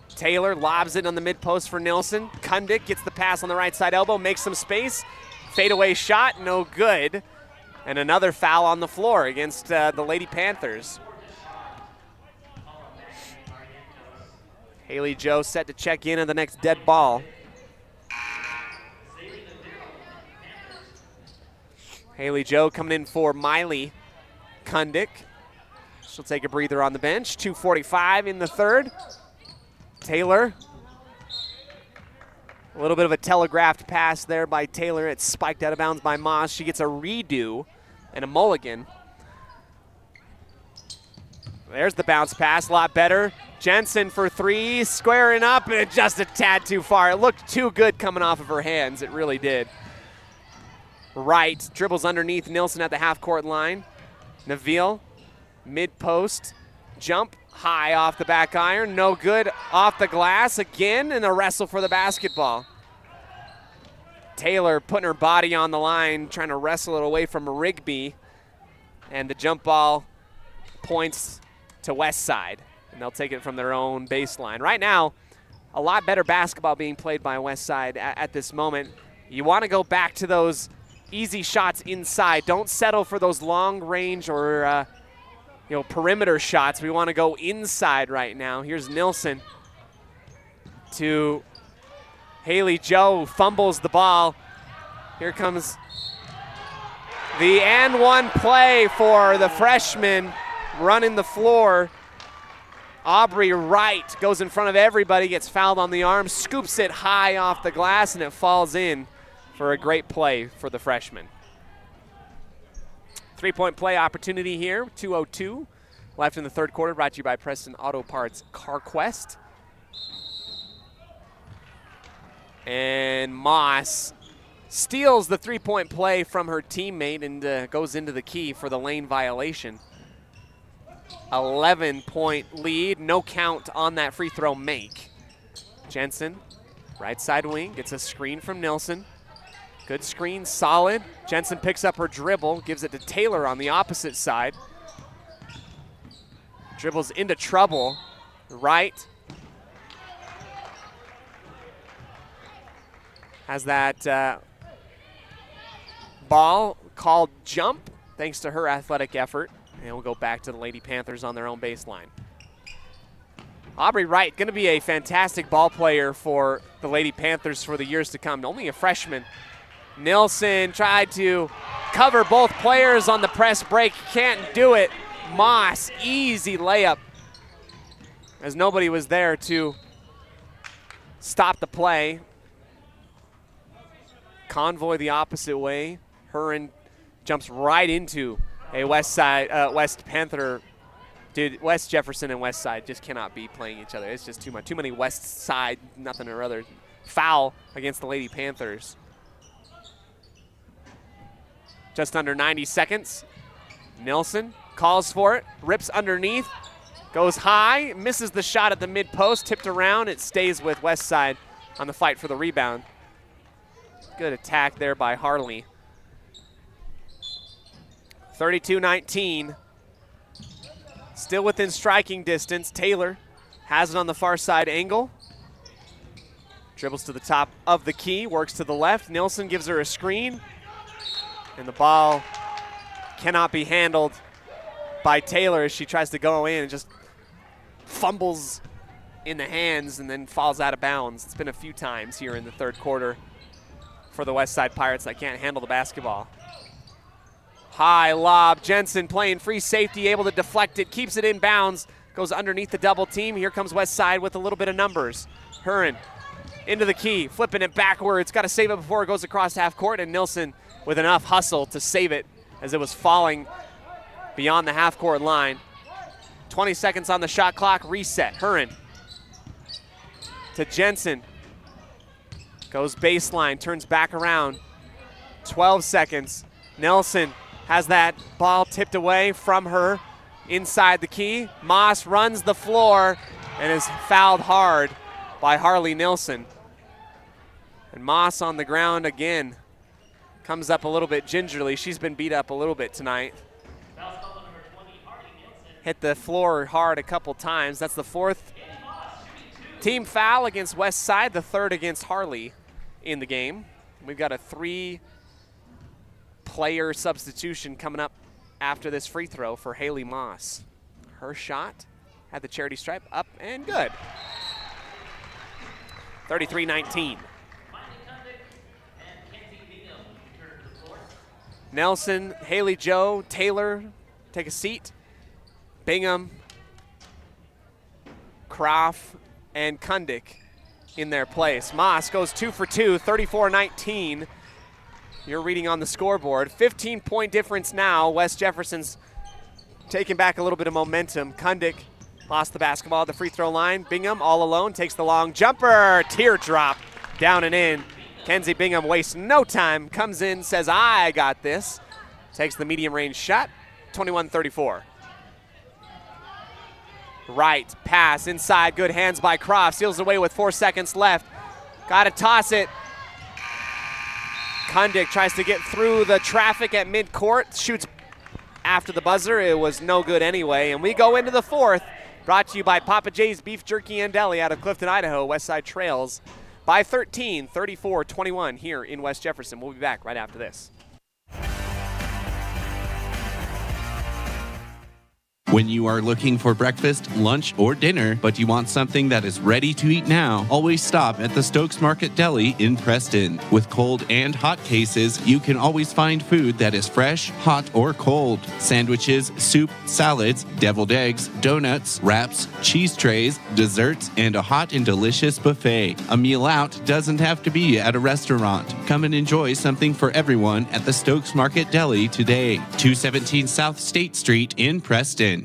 Taylor lobs it on the mid-post for Nilsson. Kundick gets the pass on the right side elbow, makes some space. Fadeaway shot, no good. And another foul on the floor against the Lady Panthers. Haley Joe set to check in on the next dead ball. Haley Joe coming in for Miley Kundick. She'll take a breather on the bench. 2:45 in the third. Taylor. A little bit of a telegraphed pass there by Taylor. It's spiked out of bounds by Moss. She gets a redo and a mulligan. There's the bounce pass, a lot better. Jensen for three, squaring up, and just a tad too far. It looked too good coming off of her hands. It really did. Wright dribbles underneath Nilsson at the half-court line. Neville, mid-post, jump, high off the back iron, no good, off the glass again, and a wrestle for the basketball. Taylor putting her body on the line, trying to wrestle it away from Rigby, and the jump ball points to West Side, and they'll take it from their own baseline. Right now, a lot better basketball being played by West Side at this moment. You want to go back to those easy shots inside. Don't settle for those long range or perimeter shots. We want to go inside right now. Here's Nilsson to Haley Joe, fumbles the ball. Here comes the and one play for the freshman running the floor. Aubrey Wright goes in front of everybody, gets fouled on the arm, scoops it high off the glass, and it falls in for a great play for the freshman. Three-point play opportunity here, 2:02 left in the third quarter, brought to you by Preston Auto Parts CarQuest. And Moss steals the three-point play from her teammate and goes into the key for the lane violation. 11-point lead, no count on that free throw make. Jensen, right side wing, gets a screen from Nilsson. Good screen, solid. Jensen picks up her dribble, gives it to Taylor on the opposite side. Dribbles into trouble, right. Has that ball called jump, thanks to her athletic effort. And we'll go back to the Lady Panthers on their own baseline. Aubrey Wright, going to be a fantastic ball player for the Lady Panthers for the years to come. Only a freshman. Nilsson tried to cover both players on the press break. Can't do it. Moss, easy layup, as nobody was there to stop the play. Convoy the opposite way. Huron jumps right into a West Panther. Dude, West Jefferson and West Side just cannot be playing each other. It's just too much. Too many West Side, nothing or other. Foul against the Lady Panthers. Just under 90 seconds. Nilsson calls for it, rips underneath, goes high, misses the shot at the mid-post, tipped around. It stays with West Side on the fight for the rebound. Good attack there by Harley. 32-19. Still within striking distance. Taylor has it on the far side angle. Dribbles to the top of the key, works to the left. Nilsson gives her a screen. And the ball cannot be handled by Taylor as she tries to go in and just fumbles in the hands and then falls out of bounds. It's been a few times here in the third quarter for the Westside Pirates that can't handle the basketball. High lob, Jensen playing free safety, able to deflect it, keeps it in bounds, goes underneath the double team. Here comes Westside with a little bit of numbers. Huron into the key, flipping it backwards, got to save it before it goes across half court, and Nilsson with enough hustle to save it as it was falling beyond the half court line. 20 seconds on the shot clock, reset. Huron to Jensen. Goes baseline, turns back around. 12 seconds. Nelson has that ball tipped away from her inside the key. Moss runs the floor and is fouled hard by Harley Nilsson. And Moss on the ground again. Comes up a little bit gingerly. She's been beat up a little bit tonight. Hit the floor hard a couple times. That's the fourth team foul against Westside, the third against Harley in the game. We've got a 3-player substitution coming up after this free throw for Haley Moss. Her shot had the charity stripe up and good. 33-19. Nelson, Haley Joe, Taylor, take a seat. Bingham, Croft, and Kundick in their place. Moss goes 2 for 2, 34-19. You're reading on the scoreboard. 15-point difference now. West Jefferson's taking back a little bit of momentum. Kundick lost the basketball at the free throw line. Bingham all alone takes the long jumper. Teardrop down and in. Kenzie Bingham wastes no time. Comes in, says, I got this. Takes the medium range shot. 21-34. Right, pass inside, good hands by Croft. Seals away with 4 seconds left. Got to toss it. Kundick tries to get through the traffic at midcourt. Shoots after the buzzer. It was no good anyway. And we go into the fourth. Brought to you by Papa J's Beef Jerky and Deli out of Clifton, Idaho. Westside trails by 13, 34-21 here in West Jefferson. We'll be back right after this. When you are looking for breakfast, lunch, or dinner, but you want something that is ready to eat now, always stop at the Stokes Market Deli in Preston. With cold and hot cases, you can always find food that is fresh, hot, or cold. Sandwiches, soup, salads, deviled eggs, donuts, wraps, cheese trays, desserts, and a hot and delicious buffet. A meal out doesn't have to be at a restaurant. Come and enjoy something for everyone at the Stokes Market Deli today. 217 South State Street in Preston.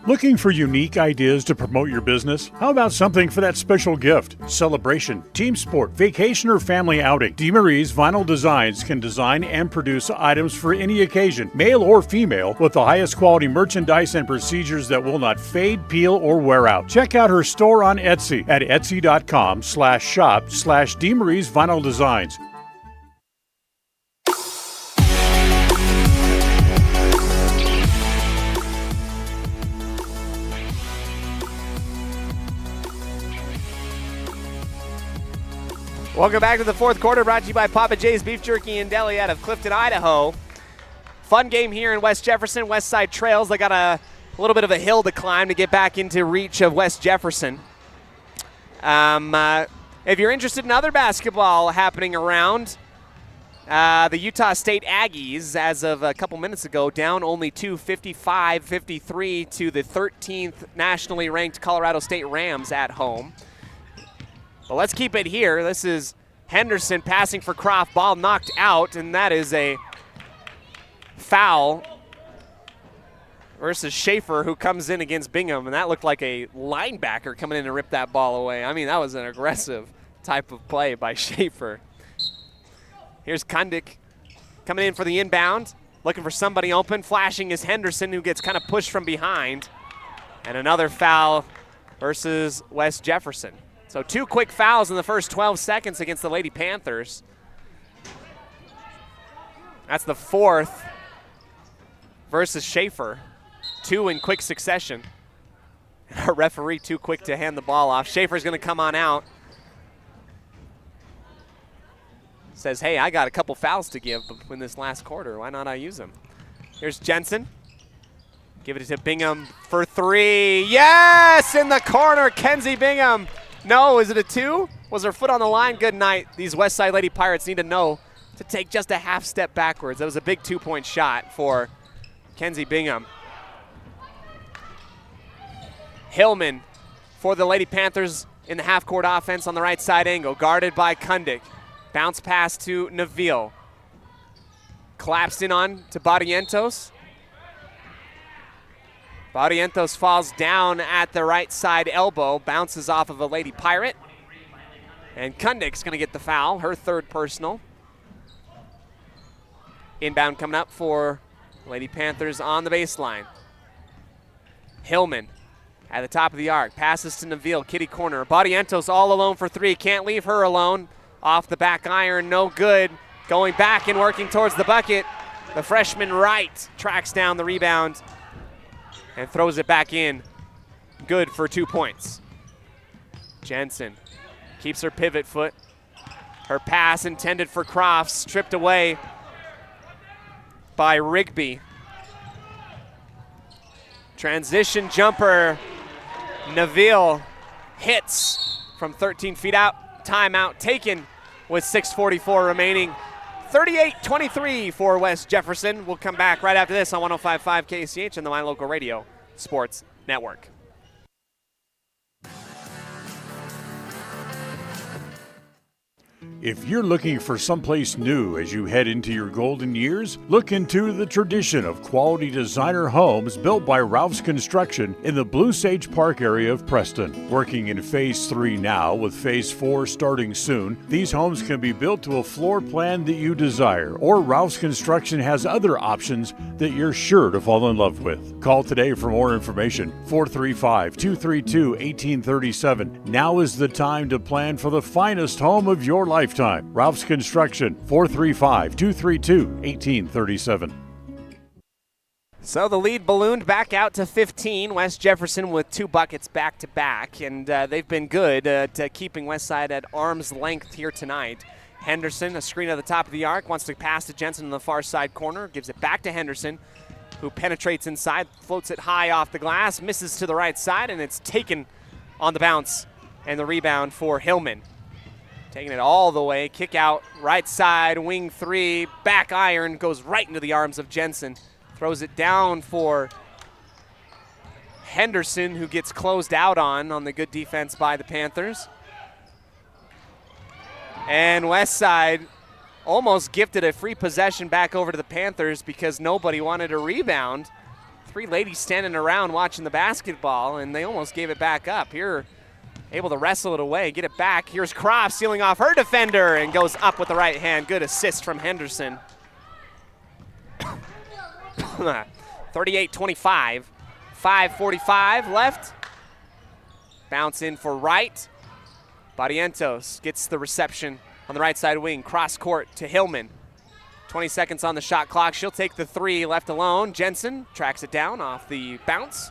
Looking for unique ideas to promote your business? How about something for that special gift, celebration, team sport, vacation, or family outing? DeMarie's Vinyl Designs can design and produce items for any occasion, male or female, with the highest quality merchandise and procedures that will not fade, peel, or wear out. Check out her store on Etsy at etsy.com/shop/DeMarie's Vinyl Designs. Welcome back to the fourth quarter, brought to you by Papa J's Beef Jerky and Deli out of Clifton, Idaho. Fun game here in West Jefferson. Westside trails. They got a little bit of a hill to climb to get back into reach of West Jefferson. If you're interested in other basketball happening around, the Utah State Aggies, as of a couple minutes ago, down only 55-53 to the 13th nationally ranked Colorado State Rams at home. Well, let's keep it here. This is Henderson passing for Croft. Ball knocked out, and that is a foul versus Schaefer, who comes in against Bingham, and that looked like a linebacker coming in to rip that ball away. I mean, that was an aggressive type of play by Schaefer. Here's Kundick coming in for the inbound, looking for somebody open. Flashing is Henderson, who gets kind of pushed from behind. And another foul versus West Jefferson. So 2 quick fouls in the first 12 seconds against the Lady Panthers. That's the fourth versus Schaefer. 2 in quick succession. Our referee too quick to hand the ball off. Schaefer's going to come on out. Says, hey, I got a couple fouls to give in this last quarter. Why not I use them? Here's Jensen. Give it to Bingham for three. Yes, in the corner, Kenzie Bingham. No, is it a two? Was her foot on the line? Good night. These Westside Lady Pirates need to know to take just a half step backwards. That was a big 2-point shot for Kenzie Bingham. Hillman for the Lady Panthers in the half-court offense on the right side angle, guarded by Kundig. Bounce pass to Neville. Collapsed in on to Barrientos. Barrientos falls down at the right side elbow, bounces off of a Lady Pirate. And Kundig's going to get the foul, her third personal. Inbound coming up for Lady Panthers on the baseline. Hillman at the top of the arc, passes to Neville, kitty corner. Barrientos all alone for three, can't leave her alone. Off the back iron, no good. Going back and working towards the bucket. The freshman Wright tracks down the rebound and throws it back in. Good for 2 points. Jensen keeps her pivot foot. Her pass intended for Crofts, stripped away by Rigby. Transition jumper. Neville hits from 13 feet out. Timeout taken with 6:44 remaining. 38-23 for West Jefferson. We'll come back right after this on 105.5 KCH and the My Local Radio Sports Network. If you're looking for someplace new as you head into your golden years, look into the tradition of quality designer homes built by Ralph's Construction in the Blue Sage Park area of Preston. Working in Phase 3 now with Phase 4 starting soon, these homes can be built to a floor plan that you desire, or Ralph's Construction has other options that you're sure to fall in love with. Call today for more information, 435-232-1837. Now is the time to plan for the finest home of your lifetime. Ralph's Construction, 435-232-1837. So the lead ballooned back out to 15. West Jefferson with 2 buckets back to back, and they've been good at keeping Westside at arm's length here tonight. Henderson, a screen at the top of the arc, wants to pass to Jensen in the far side corner, gives it back to Henderson, who penetrates inside, floats it high off the glass, misses to the right side, and it's taken on the bounce, and the rebound for Hillman. Taking it all the way, kick out, right side, wing three, back iron, goes right into the arms of Jensen. Throws it down for Henderson, who gets closed out on the good defense by the Panthers. And Westside almost gifted a free possession back over to the Panthers because nobody wanted a rebound. 3 ladies standing around watching the basketball, and they almost gave it back up. Here, able to wrestle it away, get it back. Here's Croft sealing off her defender and goes up with the right hand. Good assist from Henderson. 38-25, 5:45 left. Bounce in for Wright. Barrientos gets the reception on the right side wing. Cross court to Hillman. 20 seconds on the shot clock. She'll take the 3 left alone. Jensen tracks it down off the bounce.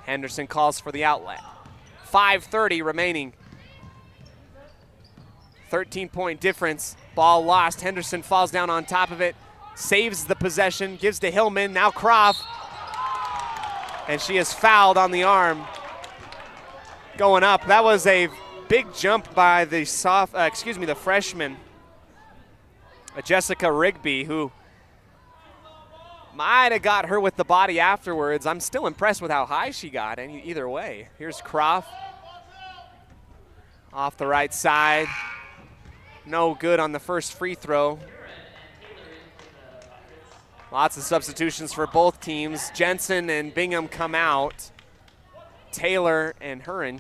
Henderson calls for the outlet. 5:30 remaining. 13-point difference. Ball lost. Henderson falls down on top of it. Saves the possession. Gives to Hillman. Now Croft. And she is fouled on the arm. Going up. That was a big jump by the freshman, Jessica Rigby, who might have got her with the body afterwards. I'm still impressed with how high she got either way. Here's Croft off the right side. No good on the first free throw. Lots of substitutions for both teams. Jensen and Bingham come out. Taylor and Huron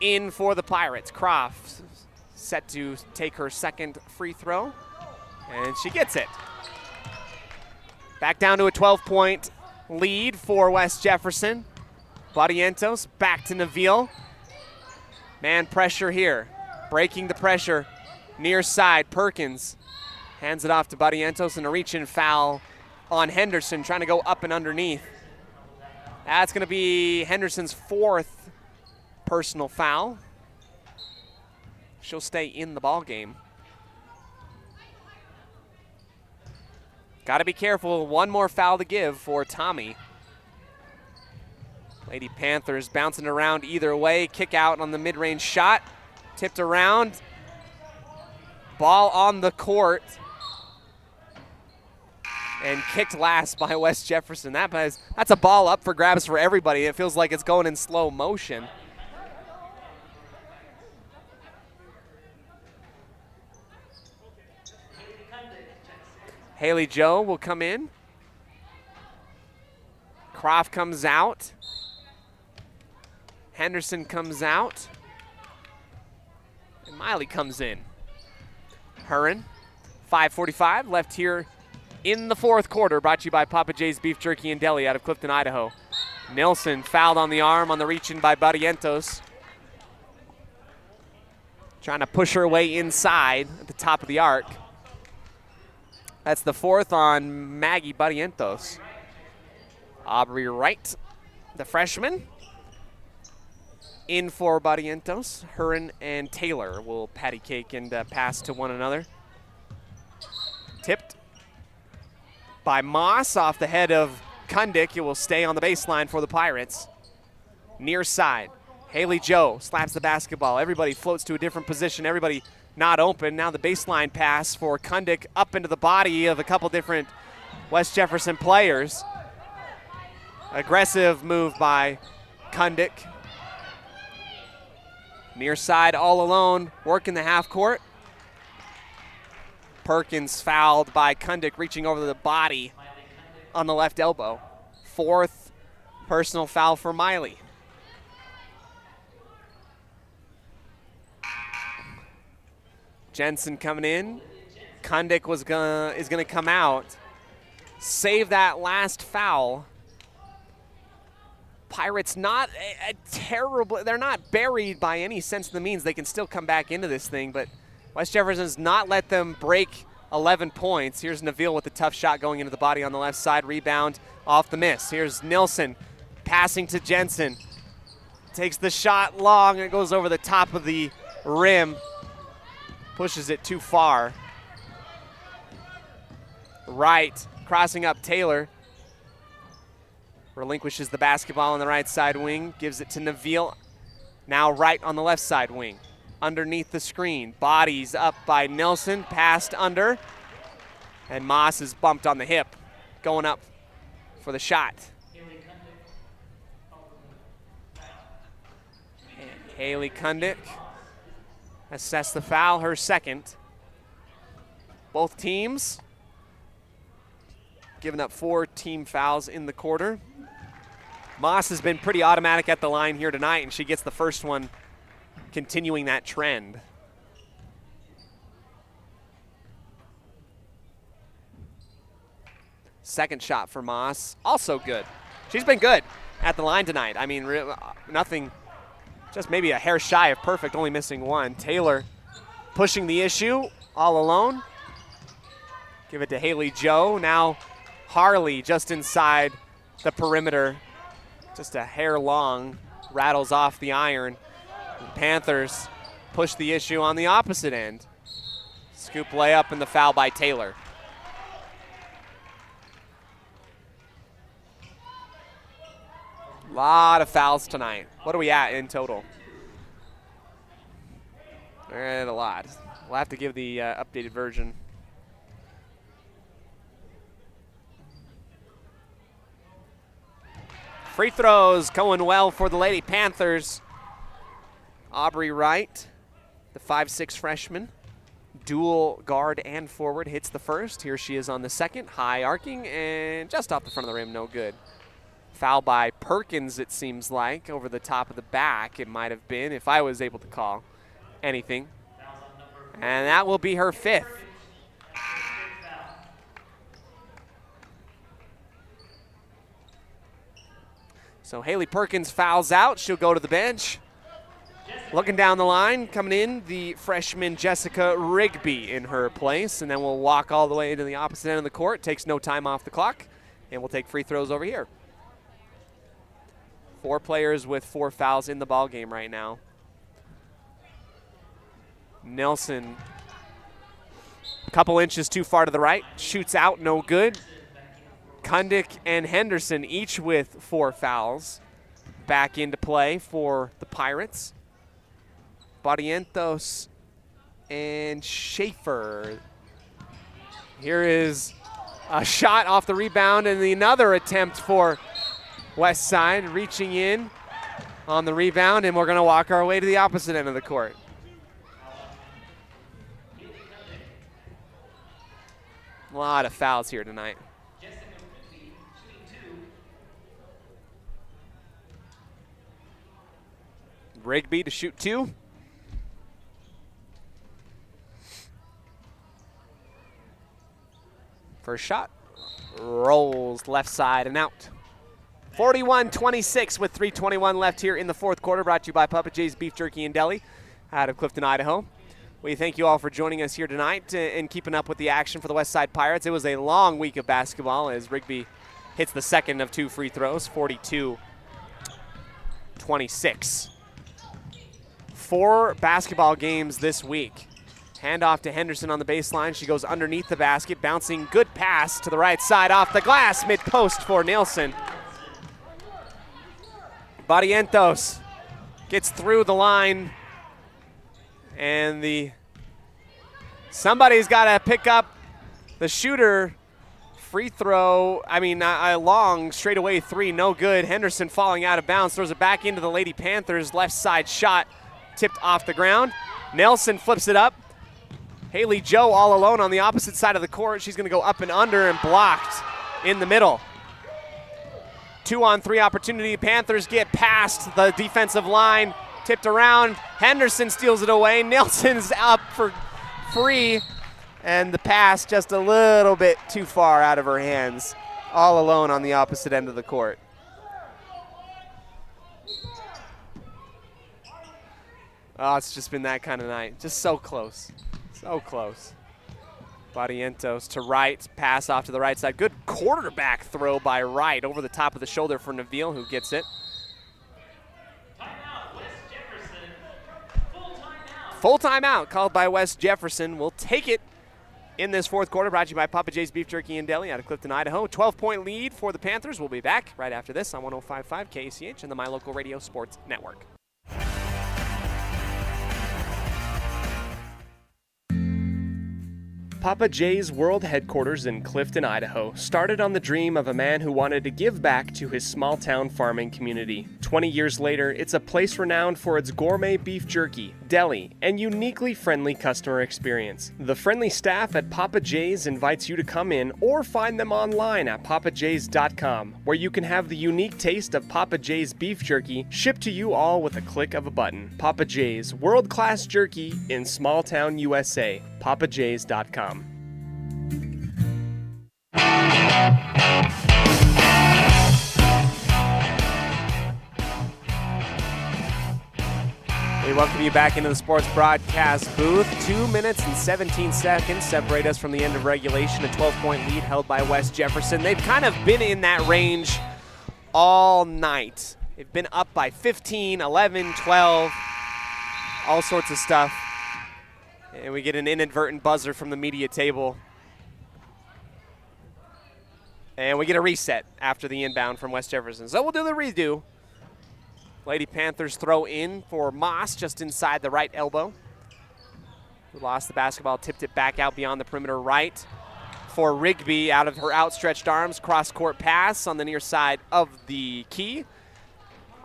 in for the Pirates. Croft set to take her second free throw, and she gets it. Back down to a 12-point lead for West Jefferson. Barrientos back to Neville. Man pressure here. Breaking the pressure. Near side, Perkins hands it off to Barrientos, and a reach-in foul on Henderson, trying to go up and underneath. That's going to be Henderson's 4th personal foul. She'll stay in the ball game. Got to be careful. One more foul to give for Tommy. Lady Panthers bouncing around either way. Kick out on the mid-range shot. Tipped around. Ball on the court. And kicked last by West Jefferson. That's a ball up for grabs for everybody. It feels like it's going in slow motion. Haley Joe will come in. Croft comes out. Henderson comes out. And Miley comes in. Huron, 5:45 left here in the fourth quarter, brought to you by Papa J's Beef Jerky and Deli out of Clifton, Idaho. Nilsson fouled on the arm on the reach-in by Barrientos. Trying to push her way inside at the top of the arc. That's the fourth on Maggie Barrientos. Aubrey Wright, the freshman. In for Barrientos. Huron and Taylor will patty cake and pass to one another. Tipped by Moss off the head of Kundick. It will stay on the baseline for the Pirates. Near side. Haley Joe slaps the basketball. Everybody floats to a different position. Everybody not open. Now the baseline pass for Kundick up into the body of a couple different West Jefferson players. Aggressive move by Kundick. Near side all alone, working the half court. Perkins fouled by Kundick, reaching over the body on the left elbow. Fourth personal foul for Miley. Jensen coming in. Kundick is gonna come out. Save that last foul. Pirates not a terrible, they're not buried by any sense of the means. They can still come back into this thing, but West Jefferson's not let them break 11 points. Here's Neville with a tough shot going into the body on the left side. Rebound off the miss. Here's Nilsson passing to Jensen. Takes the shot long. It goes over the top of the rim. Pushes it too far. Wright crossing up Taylor. Relinquishes the basketball on the right side wing. Gives it to Neville. Now Wright on the left side wing. Underneath the screen. Bodies up by Nilsson. Passed under. And Moss is bumped on the hip. Going up for the shot. And Haley Kundick assess the foul, her second. Both teams giving up 4 team fouls in the quarter. Moss has been pretty automatic at the line here tonight, and she gets the first one, continuing that trend. Second shot for Moss, also good. She's been good at the line tonight. I mean, nothing, just maybe a hair shy of perfect, only missing one. Taylor pushing the issue all alone. Give it to Haley Joe. Now Harley just inside the perimeter. Just a hair long, rattles off the iron. The Panthers push the issue on the opposite end. Scoop layup and the foul by Taylor. Lot of fouls tonight. What are we at in total? A lot. We'll have to give the updated version. Free throws going well for the Lady Panthers. Aubrey Wright, the 5'6" freshman, dual guard and forward, hits the first. Here she is on the second, high arcing and just off the front of the rim, no good. Foul by Perkins, it seems like, over the top of the back. It might have been, if I was able to call anything. And that will be her 5th. So Haley Perkins fouls out. She'll go to the bench. Looking down the line, coming in, the freshman Jessica Rigby in her place. And then we'll walk all the way to the opposite end of the court. Takes no time off the clock. And we'll take free throws over here. 4 players with 4 fouls in the ball game right now. Nelson Couple inches too far to the right. Shoots out, no good. Kundick and Henderson each with 4 fouls. Back into play for the Pirates. Barrientos and Schaefer. Here is a shot off the rebound and another attempt for West Side, reaching in on the rebound, and we're going to walk our way to the opposite end of the court. A lot of fouls here tonight. Rigby to shoot 2. First shot, rolls left side and out. 41-26 with 3:21 left here in the fourth quarter, brought to you by Papa J's Beef Jerky and Deli out of Clifton, Idaho. We thank you all for joining us here tonight and keeping up with the action for the West Side Pirates. It was a long week of basketball as Rigby hits the second of 2 free throws, 42-26. 4 basketball games this week. Handoff to Henderson on the baseline. She goes underneath the basket, bouncing. Good pass to the right side off the glass, mid-post for Nielsen. Barrientos gets through the line, and somebody's got to pick up the shooter. Free throw, a long straightaway 3, no good. Henderson falling out of bounds, throws it back into the Lady Panthers. Left side shot, tipped off the ground. Nelson flips it up. Haley Joe all alone on the opposite side of the court. She's going to go up and under and blocked in the middle. 2-on-3 opportunity. Panthers get past the defensive line. Tipped around. Henderson steals it away. Nelson's up for free. And the pass just a little bit too far out of her hands. All alone on the opposite end of the court. Oh, it's just been that kind of night. Just so close. So close. Barrientos to right, pass off to the right side. Good quarterback throw by Wright over the top of the shoulder for Neville, who gets it. Full timeout called by West Jefferson. We'll take it in this fourth quarter, brought to you by Papa J's Beef Jerky and Deli out of Clifton, Idaho. 12-point lead for the Panthers. We'll be back right after this on 105.5 KACH and the My Local Radio Sports Network. Papa J's World Headquarters in Clifton, Idaho started on the dream of a man who wanted to give back to his small-town farming community. 20 years later, it's a place renowned for its gourmet beef jerky, deli, and uniquely friendly customer experience. The friendly staff at Papa J's invites you to come in or find them online at papajs.com, where you can have the unique taste of Papa J's beef jerky shipped to you all with a click of a button. Papa J's, world-class jerky in small-town USA. papajs.com. We welcome you back into the sports broadcast booth. 2 minutes and 17 seconds separate us from the end of regulation. A 12-point lead held by West Jefferson. They've kind of been in that range all night. They've been up by 15, 11, 12, all sorts of stuff. And we get an inadvertent buzzer from the media table. And we get a reset after the inbound from West Jefferson. So we'll do the redo. Lady Panthers throw in for Moss just inside the right elbow. Who lost the basketball, tipped it back out beyond the perimeter right for Rigby out of her outstretched arms. Cross-court pass on the near side of the key.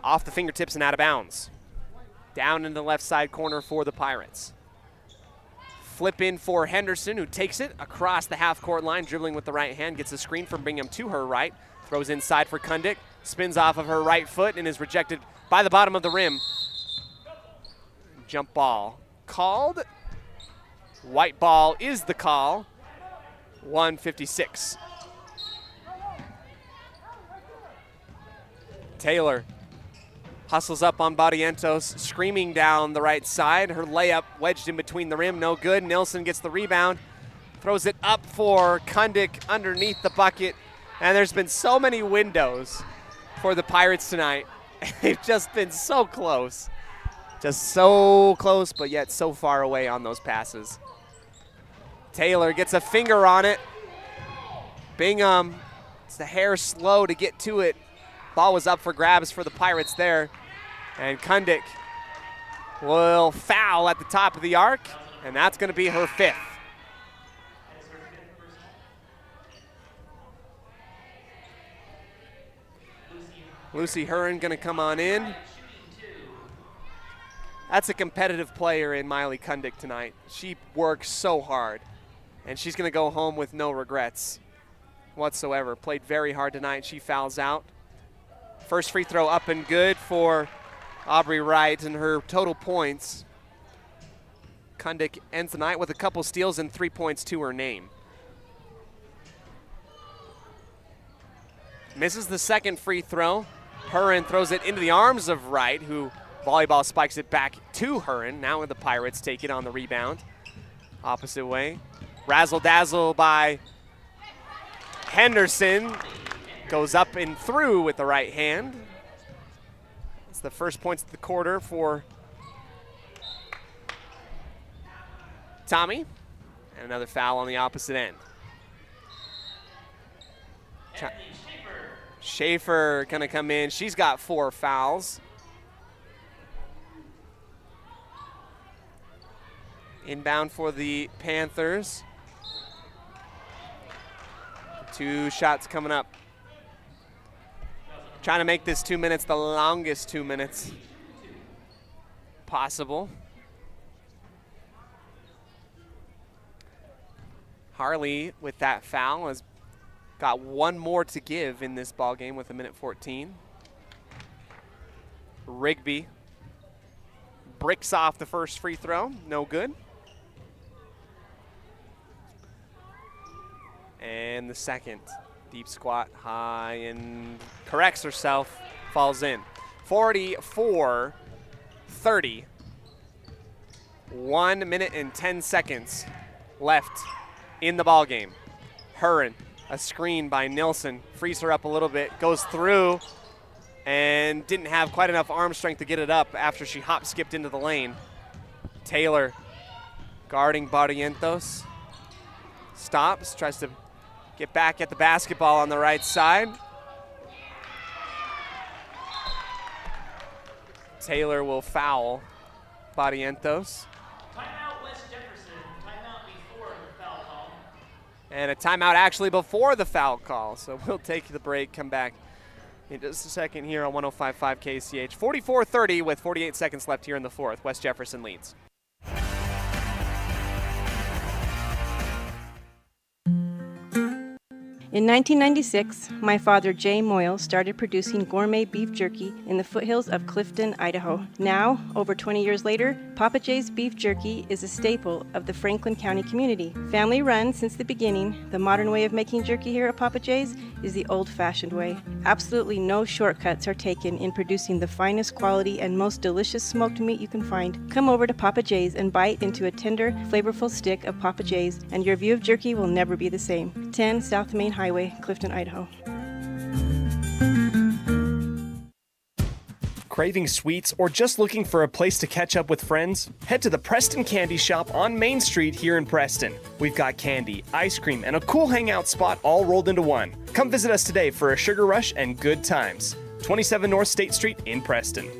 Off the fingertips and out of bounds. Down in the left side corner for the Pirates. Flip in for Henderson, who takes it across the half-court line, dribbling with the right hand, gets a screen from Bingham to her right, throws inside for Kundick, spins off of her right foot and is rejected by the bottom of the rim. Jump ball called. White ball is the call. 156. Taylor hustles up on Barrientos, screaming down the right side. Her layup wedged in between the rim, no good. Nilsson gets the rebound, throws it up for Kundick underneath the bucket. And there's been so many windows for the Pirates tonight. They've just been so close. Just so close, but yet so far away on those passes. Taylor gets a finger on it. Bingham, it's the hair slow to get to it. Ball was up for grabs for the Pirates there. And Kundick will foul at the top of the arc, and that's going to be her 5th. Lucy Hearn going to come on in. That's a competitive player in Miley Kundick tonight. She works so hard, and she's going to go home with no regrets whatsoever. Played very hard tonight. She fouls out. First free throw up and good for Aubrey Wright, and her total points. Kundick ends the night with a couple steals and 3 points to her name. Misses the second free throw. Hearn throws it into the arms of Wright, who volleyball spikes it back to Hearn. Now the Pirates take it on the rebound. Opposite way. Razzle-dazzle by Henderson. Goes up and through with the right hand. It's the first points of the quarter for Tommy. And another foul on the opposite end. Schaefer gonna come in. She's got 4 fouls. Inbound for the Panthers. 2 shots coming up. Trying to make this 2 minutes the longest 2 minutes possible. Harley with that foul has got 1 more to give in this ball game with 1:14. Rigby bricks off the first free throw, no good. And the second, deep squat high and corrects herself, falls in. 44-30. 1 minute and 10 seconds left in the ball game. Hearn, a screen by Nilsson, frees her up a little bit, goes through, and didn't have quite enough arm strength to get it up after she hop-skipped into the lane. Taylor guarding Barrientos. Stops, tries to get back at the basketball on the right side. Taylor will foul Barrientos. Timeout West Jefferson. Timeout before the foul call. And a timeout actually before the foul call. So we'll take the break, come back in just a second here on 105.5 KCH. 44-30 with 48 seconds left here in the fourth. West Jefferson leads. In 1996, my father, Jay Moyle, started producing gourmet beef jerky in the foothills of Clifton, Idaho. Now, over 20 years later, Papa Jay's beef jerky is a staple of the Franklin County community. Family run since the beginning, the modern way of making jerky here at Papa Jay's is the old-fashioned way. Absolutely no shortcuts are taken in producing the finest quality and most delicious smoked meat you can find. Come over to Papa Jay's and bite into a tender, flavorful stick of Papa Jay's, and your view of jerky will never be the same. 10 South Main Highway, Clifton, Idaho. Craving sweets or just looking for a place to catch up with friends? Head to the Preston Candy Shop on Main Street here in Preston. We've got candy, ice cream, and a cool hangout spot all rolled into one. Come visit us today for a sugar rush and good times. 27 North State Street in Preston.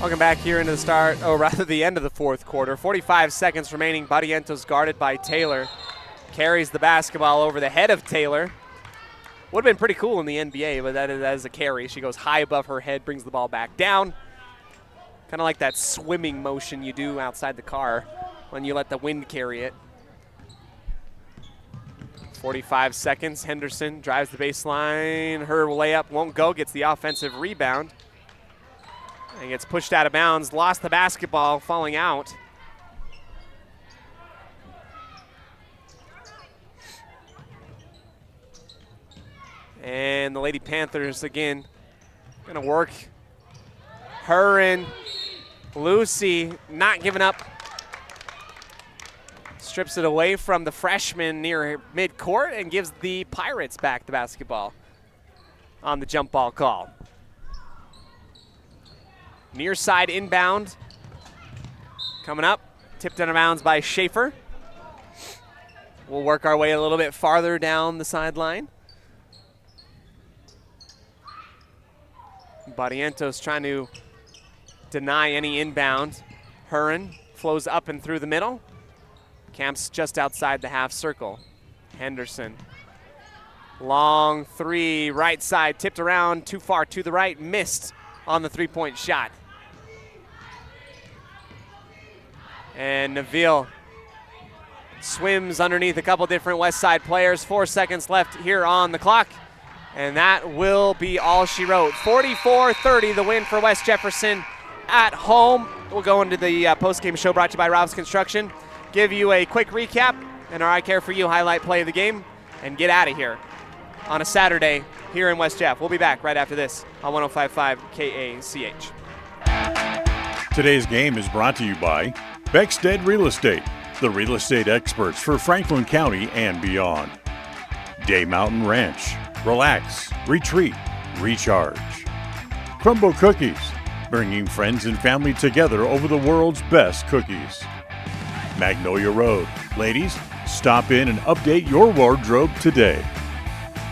Welcome back here into the end of the fourth quarter. 45 seconds remaining. Barrientos guarded by Taylor. Carries the basketball over the head of Taylor. Would have been pretty cool in the NBA, but that is a carry. She goes high above her head, brings the ball back down. Kind of like that swimming motion you do outside the car when you let the wind carry it. 45 seconds. Henderson drives the baseline. Her layup won't go. Gets the offensive rebound. And gets pushed out of bounds, lost the basketball, falling out. And the Lady Panthers, again, going to work. Her and Lucy not giving up. Strips it away from the freshman near midcourt and gives the Pirates back the basketball. on the jump ball call. Near side inbound. Coming up, tipped out of bounds by Schaefer. We'll work our way a little bit farther down the sideline. Barrientos trying to deny any inbound. Huron flows up and through the middle. Camps just outside the half circle. Henderson. Long three, right side, tipped around, too far to the right, missed on the three-point shot. And Neville swims underneath a couple different West Side players. 4 seconds left here on the clock. And that will be all she wrote. 44-30, the win for West Jefferson at home. We'll go into the post-game show brought to you by Ralph's Construction. Give you a quick recap and our I Care For You highlight play of the game and get out of here on a Saturday here in West Jeff. We'll be back right after this on 105.5 KACH. Today's game is brought to you by Beckstead Real Estate, the real estate experts for Franklin County and beyond. Day Mountain Ranch. Relax, retreat, recharge. Crumble Cookies, bringing friends and family together over the world's best cookies. Magnolia Road. Ladies, stop in and update your wardrobe today.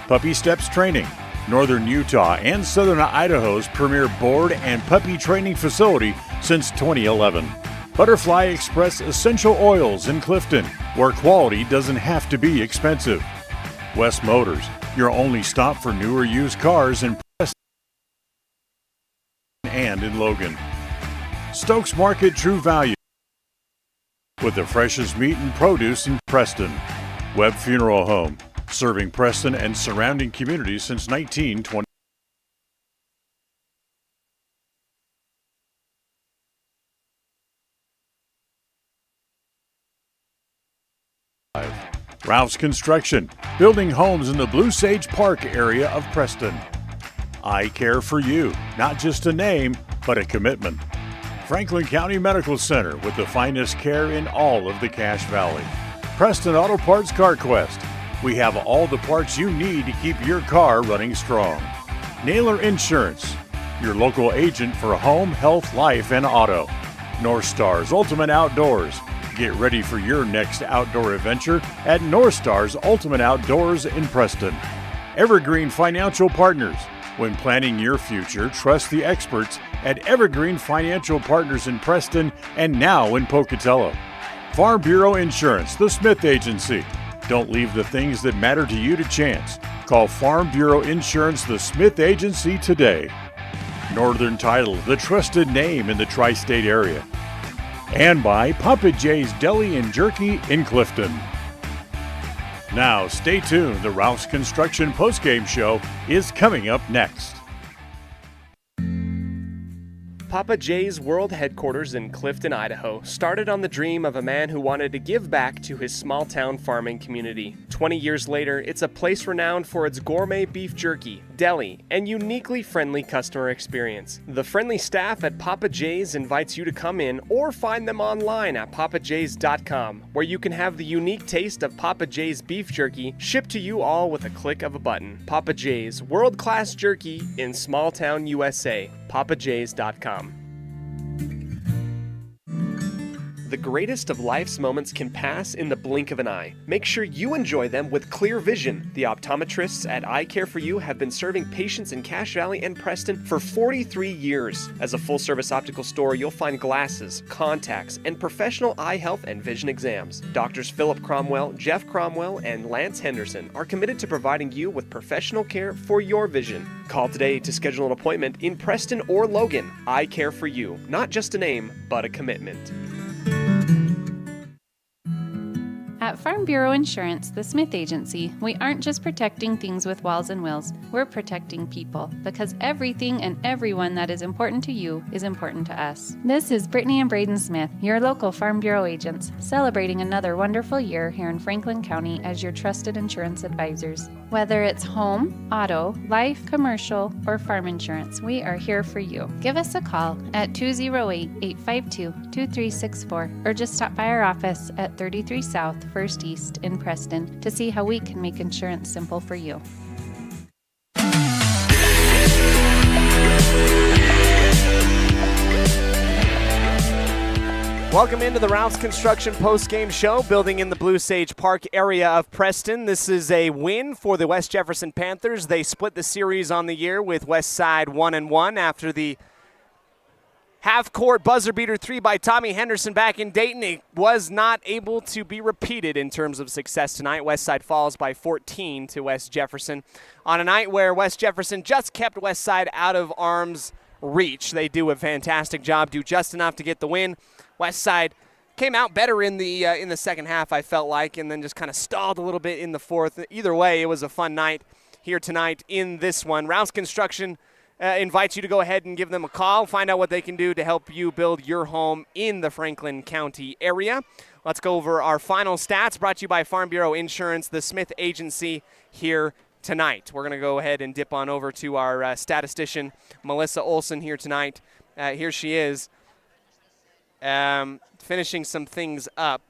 Puppy Steps Training, Northern Utah and Southern Idaho's premier board and puppy training facility since 2011. Butterfly Express Essential Oils in Clifton, where quality doesn't have to be expensive. West Motors, your only stop for newer used cars in Preston and in Logan. Stokes Market True Value, with the freshest meat and produce in Preston. Webb Funeral Home, serving Preston and surrounding communities since 1920. Ralph's Construction, building homes in the Blue Sage Park area of Preston. I Care For You, not just a name, but a commitment. Franklin County Medical Center, with the finest care in all of the Cache Valley. Preston Auto Parts CarQuest, we have all the parts you need to keep your car running strong. Naylor Insurance, your local agent for home, health, life, and auto. North Stars Ultimate Outdoors, get ready for your next outdoor adventure at North Stars Ultimate Outdoors in Preston. Evergreen Financial Partners. When planning your future, trust the experts at Evergreen Financial Partners in Preston and now in Pocatello. Farm Bureau Insurance, the Smith Agency. Don't leave the things that matter to you to chance. Call Farm Bureau Insurance, the Smith Agency today. Northern Title, the trusted name in the tri-state area. And by Papa J's Deli and Jerky in Clifton. Now, stay tuned. The Ralph's Construction postgame show is coming up next. Papa J's World Headquarters in Clifton, Idaho, started on the dream of a man who wanted to give back to his small-town farming community. 20 years later, it's a place renowned for its gourmet beef jerky, deli, and uniquely friendly customer experience. The friendly staff at Papa J's invites you to come in or find them online at papajs.com, where you can have the unique taste of Papa J's beef jerky shipped to you all with a click of a button. Papa J's, world-class jerky in small-town USA. papajs.com. The greatest of life's moments can pass in the blink of an eye. Make sure you enjoy them with clear vision. The optometrists at I Care For You have been serving patients in Cache Valley and Preston for 43 years. As a full-service optical store, you'll find glasses, contacts, and professional eye health and vision exams. Doctors Philip Cromwell, Jeff Cromwell, and Lance Henderson are committed to providing you with professional care for your vision. Call today to schedule an appointment in Preston or Logan. I Care For You, not just a name, but a commitment. At Farm Bureau Insurance, the Smith Agency, we aren't just protecting things with walls and wills, we're protecting people, because everything and everyone that is important to you is important to us. This is Brittany and Braden Smith, your local Farm Bureau agents, celebrating another wonderful year here in Franklin County as your trusted insurance advisors. Whether it's home, auto, life, commercial, or farm insurance, we are here for you. Give us a call at 208-852-2364 or just stop by our office at 33 South 1st East in Preston to see how we can make insurance simple for you. Welcome into the Ralph's Construction post-game show, building in the Blue Sage Park area of Preston. This is a win for the West Jefferson Panthers. They split the series on the year with Westside 1-1 after the half-court buzzer beater 3 by Tommy Henderson back in Dayton. It was not able to be repeated in terms of success tonight. Westside falls by 14 to West Jefferson on a night where West Jefferson just kept Westside out of arm's reach. They do a fantastic job, do just enough to get the win. Westside came out better in the second half, I felt like, and then just kind of stalled a little bit in the fourth. Either way, it was a fun night here tonight in this one. Ralph's Construction invites you to go ahead and give them a call, find out what they can do to help you build your home in the Franklin County area. Let's go over our final stats, brought to you by Farm Bureau Insurance, the Smith Agency here tonight. We're going to go ahead and dip on over to our statistician, Melissa Olsen, here tonight. Here she is. Finishing some things up.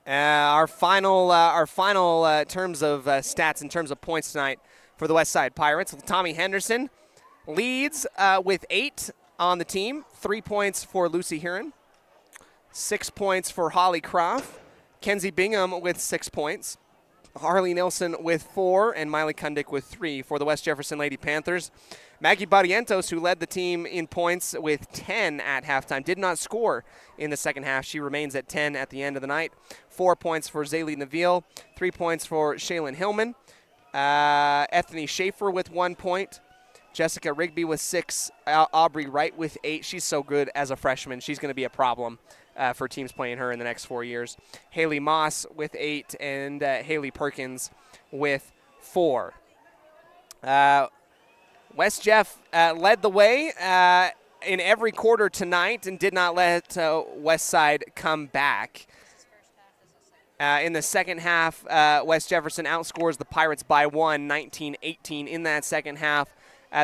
Our final terms of stats in terms of points tonight for the Westside Pirates. Tommy Henderson leads with 8 on the team. 3 points for Lucy Heron. 6 points for Holly Croft. Kenzie Bingham with 6 points. Harley Nilsson with 4, and Miley Kundick with 3 for the West Jefferson Lady Panthers. Maggie Barrientos, who led the team in points with 10 at halftime, did not score in the second half. She remains at 10 at the end of the night. 4 points for Zaylee Neville, 3 points for Shaylin Hillman. Ethany Schaefer with 1 point. Jessica Rigby with 6. Aubrey Wright with 8. She's so good as a freshman. She's going to be a problem for teams playing her in the next 4 years. Haley Moss with 8 and Haley Perkins with 4. West Jeff led the way in every quarter tonight and did not let Westside come back. In the second half, West Jefferson outscores the Pirates by 1, 19-18 in that second half.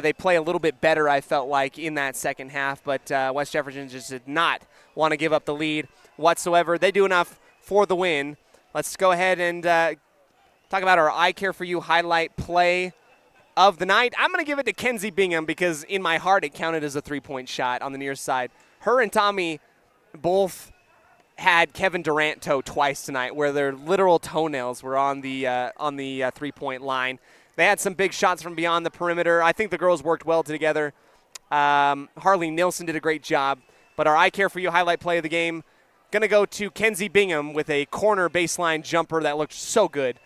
They play a little bit better, I felt like, in that second half, but West Jefferson just did not want to give up the lead whatsoever. They do enough for the win. Let's go ahead and talk about our I Care For You highlight play of the night. I'm going to give it to Kenzie Bingham because in my heart it counted as a 3-point shot on the near side. Her and Tommy both had Kevin Durant toe twice tonight where their literal toenails were on the 3-point line. They had some big shots from beyond the perimeter. I think the girls worked well together. Harley Nilsson did a great job. But our I Care For You highlight play of the game, going to go to Kenzie Bingham with a corner baseline jumper that looked so good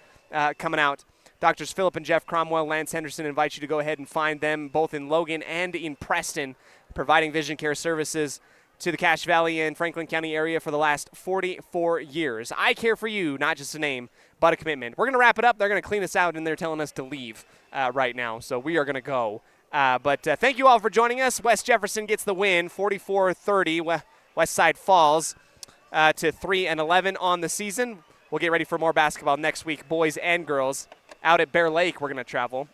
coming out. Doctors Philip and Jeff Cromwell, Lance Henderson invite you to go ahead and find them both in Logan and in Preston, providing vision care services to the Cache Valley and Franklin County area for the last 44 years. I Care For You, not just a name, but a commitment. We're going to wrap it up. They're going to clean us out, and they're telling us to leave right now, so we are going to go. But thank you all for joining us. West Jefferson gets the win, 44-30. Westside falls to 3-11 on the season. We'll get ready for more basketball next week, boys and girls. Out at Bear Lake, we're going to travel.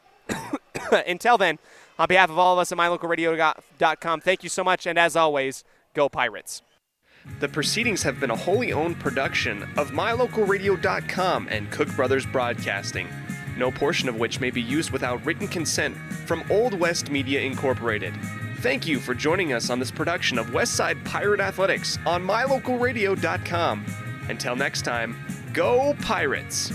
Until then, on behalf of all of us at mylocalradio.com, thank you so much, and as always, go Pirates. The proceedings have been a wholly owned production of mylocalradio.com and Cook Brothers Broadcasting, no portion of which may be used without written consent from Old West Media Incorporated. Thank you for joining us on this production of Westside Pirate Athletics on mylocalradio.com. Until next time, go Pirates!